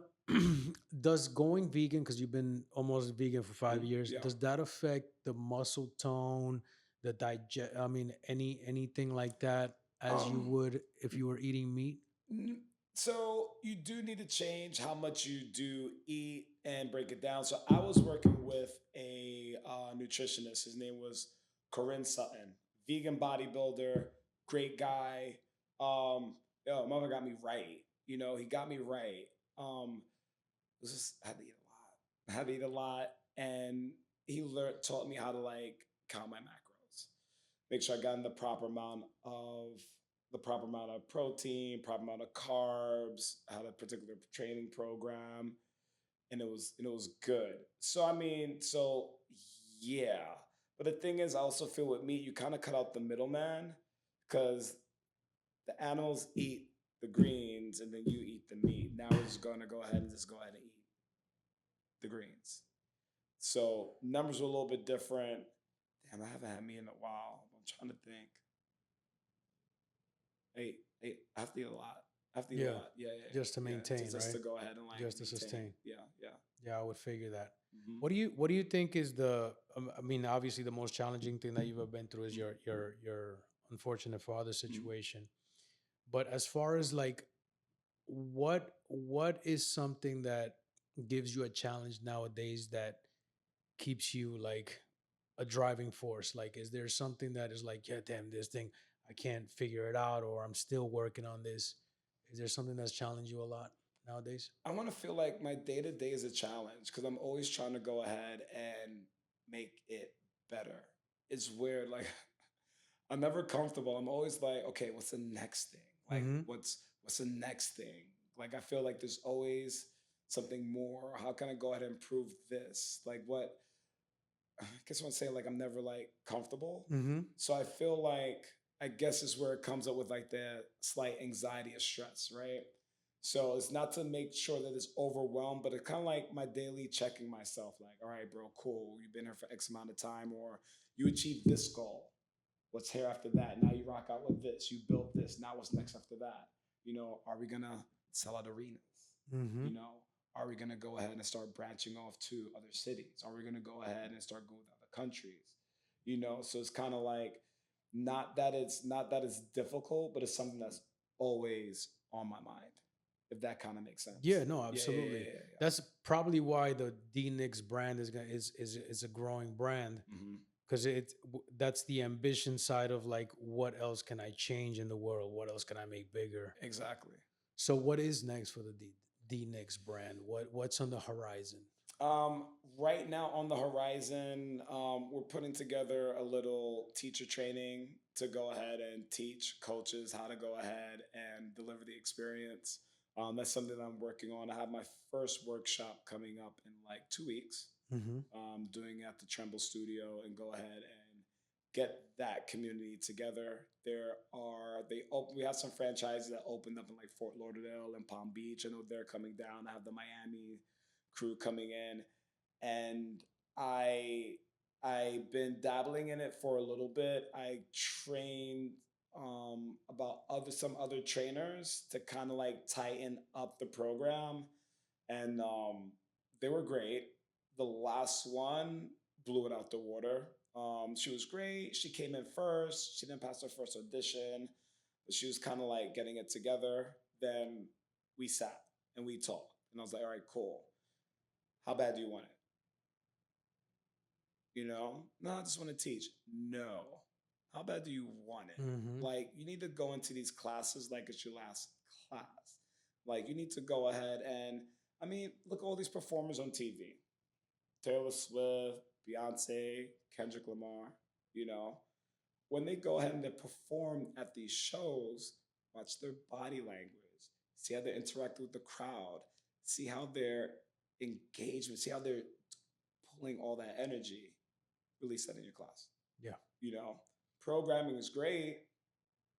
does going vegan, because you've been almost vegan for 5 years, Yeah. does that affect the muscle tone, the digest? I mean, anything like that, as you Um. would if you were eating meat? n- So you do need to change how much you do eat and break it down. So I was working with a nutritionist. His name was Corinne Sutton, vegan bodybuilder, great guy. Yo, mother got me right. He got me right. It was just I had to eat a lot. I had to eat a lot, and he taught me how to like count my macros, make sure I got in the proper amount of protein, proper amount of carbs. I had a particular training program, and it was good. So I mean, yeah. But the thing is, I also feel with meat, you kind of cut out the middleman because the animals eat the greens and then you eat the meat. Now it's just going to go ahead and eat the greens. So numbers were a little bit different. Damn, I haven't had meat in a while. I'm trying to think. I have to eat a lot. I have to eat a Yeah, lot. Yeah, yeah, just to yeah. maintain, Just right? to go ahead and like Just to maintain. sustain. Yeah, yeah. Yeah, I would figure that. Hmm. What do you think is the I mean, obviously the most challenging thing that you've ever been through is your unfortunate father Hmm. situation. But as far as like what is something that gives you a challenge nowadays that keeps you like a driving force? Like, is there something that is like, yeah, damn, this thing, I can't figure it out, or I'm still working on this? Is there something that's challenged you a lot nowadays? I want to feel like my day to day is a challenge because I'm always trying to go ahead and make it better. It's weird. Like I'm never comfortable. I'm always like, okay, what's the next thing? Like, Mm-hmm. what's the next thing? Like, I feel like there's always something more. How can I go ahead and improve this? Like, what? I guess I want to say like I'm never like comfortable. Mm-hmm. So I feel like I guess is where it comes up with like the slight anxiety or stress, right? So it's not to make sure that it's overwhelmed, but it's kind of like my daily checking myself, like, all right, bro, cool. You've been here for X amount of time, or you achieved this goal. What's here after that? Now you rock out with this. You built this. Now what's next after that? Are we gonna sell out arenas? Mm-hmm. You know, are we gonna go ahead and start branching off to other cities? Are we gonna go ahead and start going to other countries? So it's kind of like not that it's difficult, but it's something that's always on my mind. If that kind of makes Yeah, sense. no, Yeah, yeah, yeah, absolutely. yeah, That's probably why the D Nix brand is a growing brand, yeah. Hmm. because that's the ambition side of like, what else can I change in the world? What else can I make bigger? Exactly. So what is next for the D Nix brand? What's on the horizon? Um, right now on the horizon, we're putting together a little teacher training to go ahead and teach coaches how to go ahead and deliver the experience. That's something that I'm working on. I have my first workshop coming up in like 2 weeks. Mm-hmm. Doing at the Tremble Studio and go ahead and get that community together. We have some franchises that opened up in like Fort Lauderdale and Palm Beach. I know they're coming down. I have the Miami crew coming in, and I I've been dabbling in it for a little bit. I trained about some other trainers to kind of like tighten up the program, and they were great. The last one blew it out the water. She was great. She came in first. She didn't pass her first audition, but she was kind of like getting it together. Then we sat and we talked, and I was like, "All right, cool. How bad do you want it? No, I just want to teach. No. How bad do you want it? Mm-hmm. Like, you need to go into these classes like it's your last class. Like, you need to go ahead and, I mean, look at all these performers on TV. Taylor Swift, Beyonce, Kendrick Lamar, you know. When they go ahead and they perform at these shows, watch their body language, see how they interact with the crowd, see how they're engagement, see how they're pulling all that energy, release that in your class. Yeah. You know, programming is great,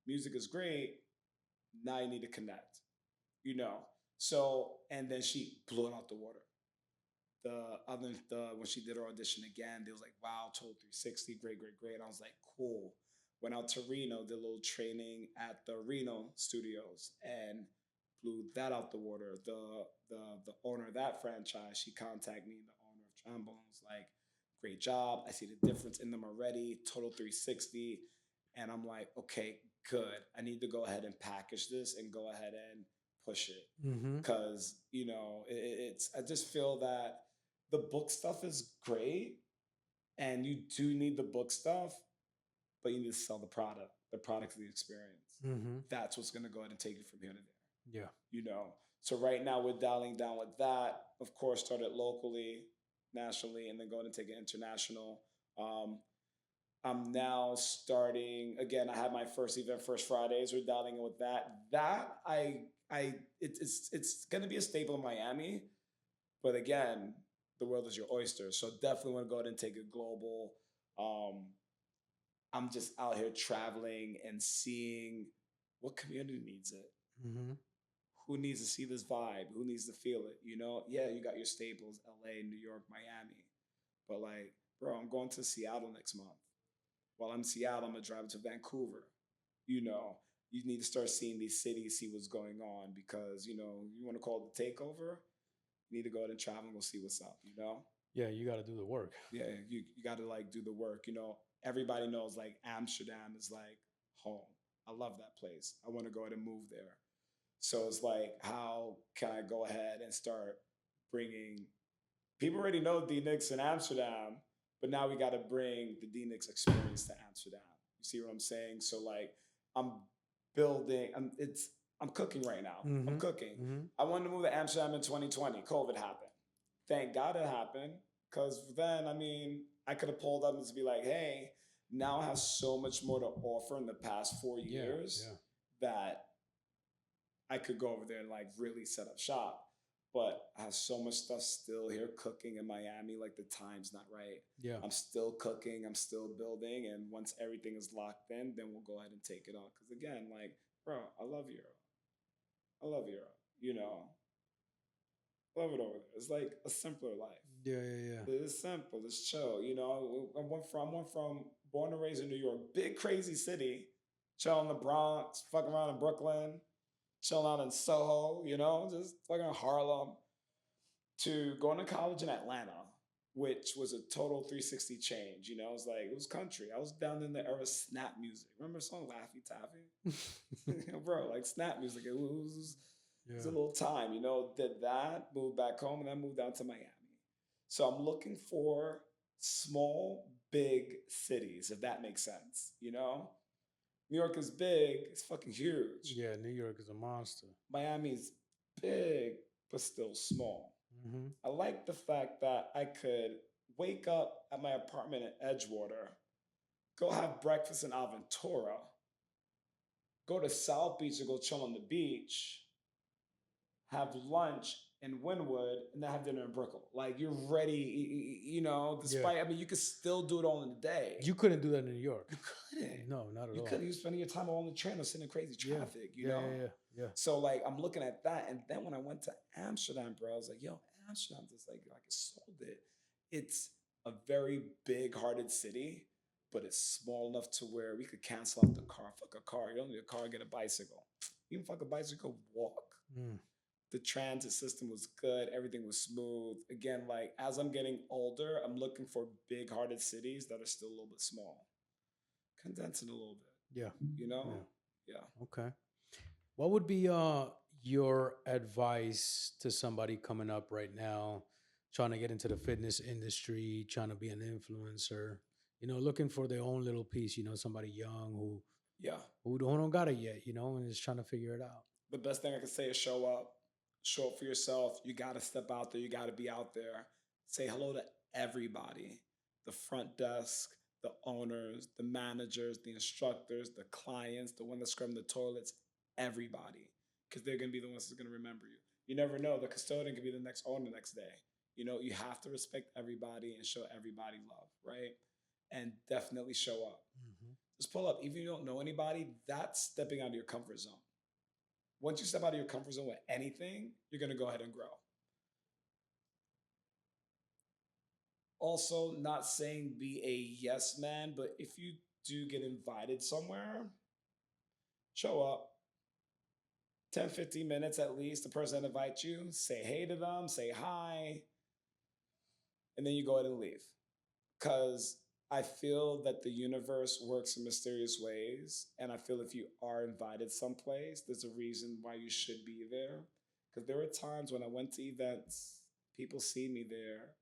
music is great. Now you need to connect. You know, so and then she blew it out the water. The when she did her audition again, they was like, "Wow, total 360, great, great, great." And I was like, "Cool." Went out to Reno, did a little training at the Reno studios, and blew that out the water. The owner of that franchise, she contacted me, the owner of Trombone, was like, "Great job. I see the difference in them already. Total 360." And I'm like, "Okay, good. I need to go ahead and package this and go ahead and push it." Mm-hmm. Because it's I just feel that the book stuff is great, and you do need the book stuff, but you need to sell the product of the experience. Mm-hmm. That's what's going to go ahead and take you from here to there. Yeah. So right now we're dialing down with that. Of course, started locally, nationally, and then going to take it international. Um, I'm now starting again. I had my first event, First Fridays. We're dialing in with that. It's going to be a staple in Miami, but again, the world is your oyster. So definitely want to go ahead and take it global. Um, I'm just out here traveling and seeing what community needs it, Mm-hmm. who needs to see this vibe? Who needs to feel it? You know, yeah, you got your staples, LA, New York, Miami. But like, bro, I'm going to Seattle next month. While I'm in Seattle, I'm gonna drive to Vancouver. You know, you need to start seeing these cities, see what's going on because, you know, you want to call it the takeover, you need to go ahead and travel and go see what's up, you know? Yeah, you got to do the work. Yeah, you got to like do the work. You know, everybody knows like Amsterdam is like home. I love that place. I want to go ahead and move there. So it's like, how can I go ahead and start bringing people already know D Nix in Amsterdam, but now we got to bring the D Nix experience to Amsterdam. You see what I'm saying? So like, I'm building. I'm cooking right now. I'm Mm-hmm. cooking. Mm-hmm. I wanted to move to Amsterdam in 2020. COVID happened. Thank God it happened because then I mean I could have pulled up and just be like, hey, now I have so much more to offer in the past 4 years Yeah. that I could go over there and like really set up shop. But I have so much stuff still here cooking in Miami. Like the time's not right. Yeah. I'm still cooking. I'm still building. And once everything is locked in, then we'll go ahead and take it on. Because again, like, bro, I love Europe. I love Europe. You know, love it over there. It's like a simpler life. Yeah. Yeah. Yeah. It's simple. It's chill. You know, I went from born and raised in New York, big crazy city, chill in the Bronx, fucking around in Brooklyn, chill out in Soho. You know, just fucking Harlem. To going to college in Atlanta, which was a total 360 change. You know, it was like it was country. I was down in the era of snap music. Remember the song Laffy Taffy? Bro, like snap music. It was a Yeah. little time, you know, did that, moved back home, and then moved down to Miami. So I'm looking for small, big cities, if that makes sense. You know, New York is big, it's fucking huge. Yeah. New York is a monster. Miami's big, but still small. Mm-hmm. I like the fact that I could wake up at my apartment in Edgewater, go have breakfast in Aventura, go to South Beach to go chill on the beach, have lunch in Wynwood, and then have dinner in Brickell. Like you're ready, you know, Yeah. despite, I mean, you could still do it all in a day. You couldn't do that in New York. You couldn't. No, not at You all. couldn't. You spending your time on the train or sitting in crazy Yeah. traffic, you Yeah. know? Yeah. Yeah. So like I'm looking at that, and then when I went to Amsterdam, bro, I was like, yo, Amsterdam just like I sold it. It's a very big-hearted city, but it's small enough to where we could cancel out the car. Fuck a car. You don't need a car. Get a bicycle. You can fuck a bicycle. Walk. Mm. The transit system was good. Everything was smooth. Again, like as I'm getting older, I'm looking for big-hearted cities that are still a little bit small. Condense it a little bit. Yeah. You know? Yeah. Yeah. Okay. What would be your advice to somebody coming up right now, trying to get into the fitness industry, trying to be an influencer, looking for their own little piece, somebody young Yeah. who don't got it yet, and is trying to figure it out. The best thing I can say is show up. Show up for yourself. You got to step out there. You got to be out there. Say hello to everybody. The front desk, the owners, the managers, the instructors, the clients, the one that scrub the toilets, everybody. Because they're going to be the ones that's going to remember you. You never know. The custodian could be the next owner the next day. You know, you have to respect everybody and show everybody love, right? And definitely show up. Mm-hmm. Just pull up. Even if you don't know anybody, that's stepping out of your comfort zone. Once you step out of your comfort zone with anything, you're going to go ahead and grow. Also, not saying be a yes man, but if you do get invited somewhere, show up. 10, 15 minutes at least, the person that invites you, say hey to them, say hi, and then you go ahead and leave. Because I feel that the universe works in mysterious ways. And I feel if you are invited someplace, there's a reason why you should be there. Because there were times when I went to events, people see me there,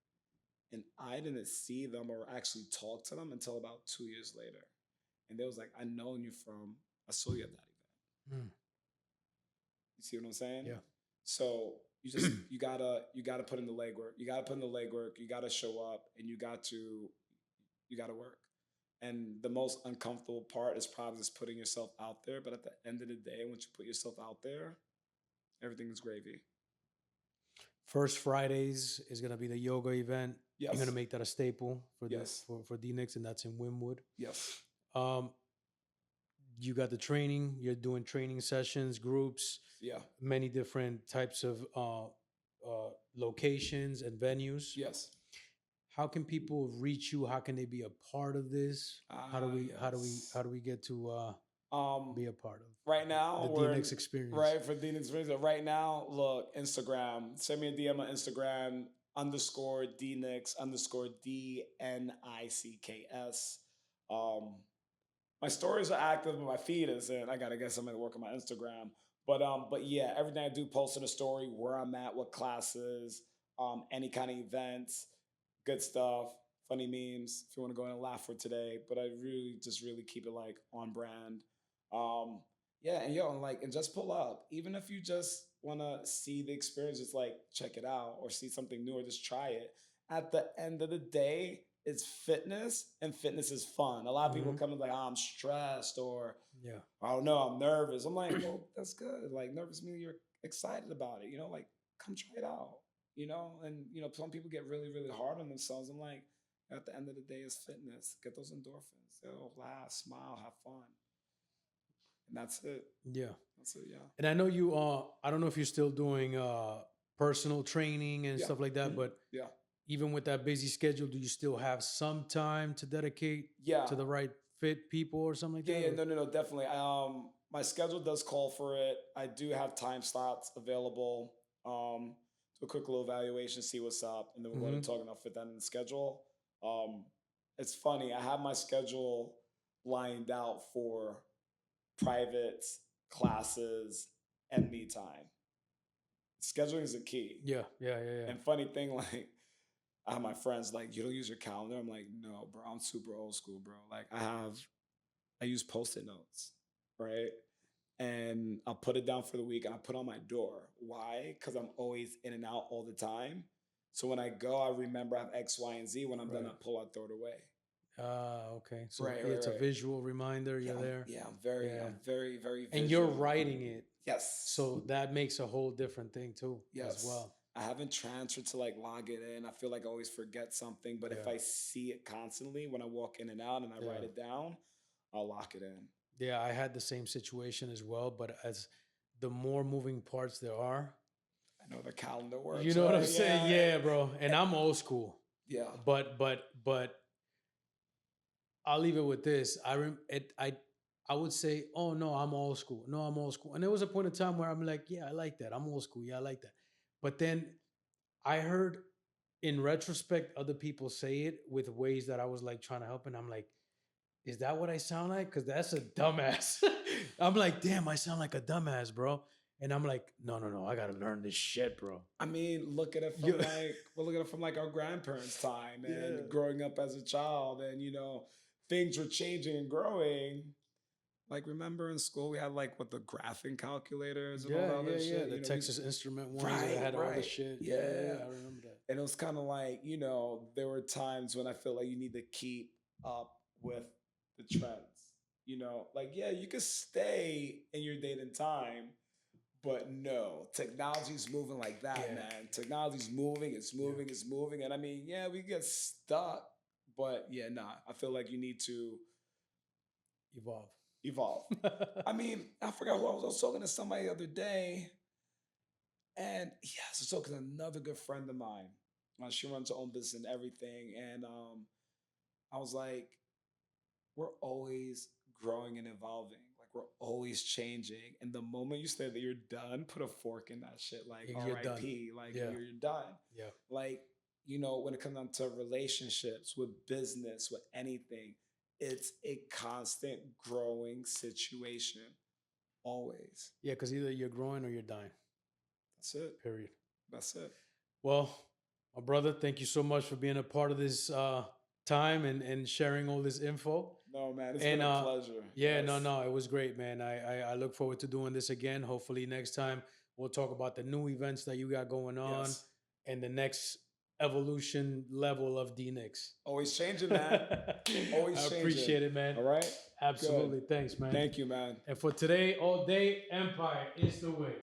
and I didn't see them or actually talk to them until about 2 years later. And they was like, I known you from, I saw you at that event. Mm. You see what I'm saying? Yeah. So you gotta put in the legwork. You gotta put in the legwork. You gotta show up, and you gotta work. And the most uncomfortable part is probably just putting yourself out there. But at the end of the day, once you put yourself out there, everything is gravy. First Fridays is gonna be the yoga event. Yes. You're gonna make that a staple for Yes. for D Nix, and that's in Wynwood. Yes. you got the training. You're doing training sessions, groups, Yeah. many different types of locations and venues. Yes. How can people reach you? How can they be a part of this? Yes. How do we get to Um, be a part right of now the we're DNX experience? right for Dean experience. Right now, look, Instagram. Send me a DM on Instagram underscore DNix underscore DNICKS. Um, my stories are active, but my feed isn't. I gotta get something to work on my Instagram. But yeah, everything I do post in a story, where I'm at, what classes, any kind of events, good stuff, funny memes. If you want to go in and laugh for today, but I really just really keep it like on brand. Um, yeah, and yo, and like, and just pull up, even if you just want to see the experience, just like check it out or see something new or just try it. At the end of the day, it's fitness, and fitness is fun. A lot of people Hmm. come in like, oh, I'm stressed, or Yeah. I don't know, I'm nervous. I'm like, well, that's good. Like, nervous means you're excited about it. Like, come try it out. And some people get really, really hard on themselves. I'm like, at the end of the day, it's fitness. Get those endorphins. Laugh, smile, have fun, and that's it. Yeah. That's it. Yeah. And I know you I don't know if you're still doing personal training and Yeah. stuff like that, but Yeah. even with that busy schedule, do you still have some time to dedicate Yeah. to the right fit people or something like Yeah, that? yeah, Or- no, no, no, definitely. My schedule does call for it. I do have time slots available. Do a quick little evaluation, see what's up, and then we'll go to Mhm. talk and I'll fit that in the schedule. Um, it's funny. I have my schedule lined out for private classes and me time. Scheduling is a key. Yeah, yeah, yeah, yeah. And funny thing, like I have my friends like, you don't use your calendar. I'm like, no, bro, I'm super old school, bro. Like I use post-it notes, right? And I'll put it down for the week and I put it on my door. Why? Because I'm always in and out all the time. So when I go, I remember I have X, Y, and Z. When I'm done, I Right. pull out, throw it away. Okay. So Right, yeah, right, it's a right. visual reminder. Yeah, You're there. Yeah. I'm very, very And you're visual. writing it, Yes. so that makes a whole different thing too, as Yes. well. I haven't transferred to like log it in. I feel like I always forget something, but if Yeah. I see it constantly when I walk in and out and I write Yeah. it down, I'll lock it in. Yeah, I had the same situation as well, but as the more moving parts there are, I know the calendar you works, know what I'm right? saying? Yeah. Yeah, bro. And I'm old school. Yeah. But I'll leave it with this. I would say, oh no, I'm old school. No, I'm old school. And there was a point in time where I'm like, yeah, I like that. I'm old school. Yeah, I like that. But then I heard in retrospect other people say it with ways that I was like trying to help, and I'm like, is that what I sound like? Because that's a dumbass. I'm like, damn, I sound like a dumbass, bro. And I'm like, no, no, no, I gotta learn this shit, bro. I mean, look at it from Yeah. look at it from like our grandparents' time Yeah. and growing up as a child, and things were changing and growing. Like, remember in school we had like what the graphing calculators and all Yeah, that other yeah, yeah. shit. The Texas Instrument ones that Right, had all the right, shit. Yeah, yeah, yeah. yeah, I remember that. And it was kind of like there were times when I feel like you need to keep up with the trends. Like yeah, you could stay in your date and time, but no, technology's moving like that, Yeah. man. Technology's moving, it's moving, it's moving. And I mean, yeah, we get stuck, but yeah, nah, I feel like you need to Evolve. evolve. I mean, I forgot who I was talking to somebody the other day, and yeah, I was talking to another good friend of mine. She runs her own business and everything. And I was like, we're always growing and evolving. Like we're always changing. And the moment you say that you're done, put a fork in that shit. Like You're done. R.I.P. Like Yeah. you're done. Yeah. Like, when it comes down to relationships, with business, with anything, it's a constant growing situation. Always. Yeah, because either you're growing or you're dying. That's it. Period. That's it. Well, my brother, thank you so much for being a part of this time and sharing all this info. No, man, it's been a pleasure. Yeah, Yes. no, it was great, man. I look forward to doing this again. Hopefully, next time we'll talk about the new events that you got going on Yes. and the next evolution level of DNix. Always changing, man. Always I changing. appreciate it, man. All right. Absolutely. Thanks, man. Thank you, man. And for today, all day, Empire is the way.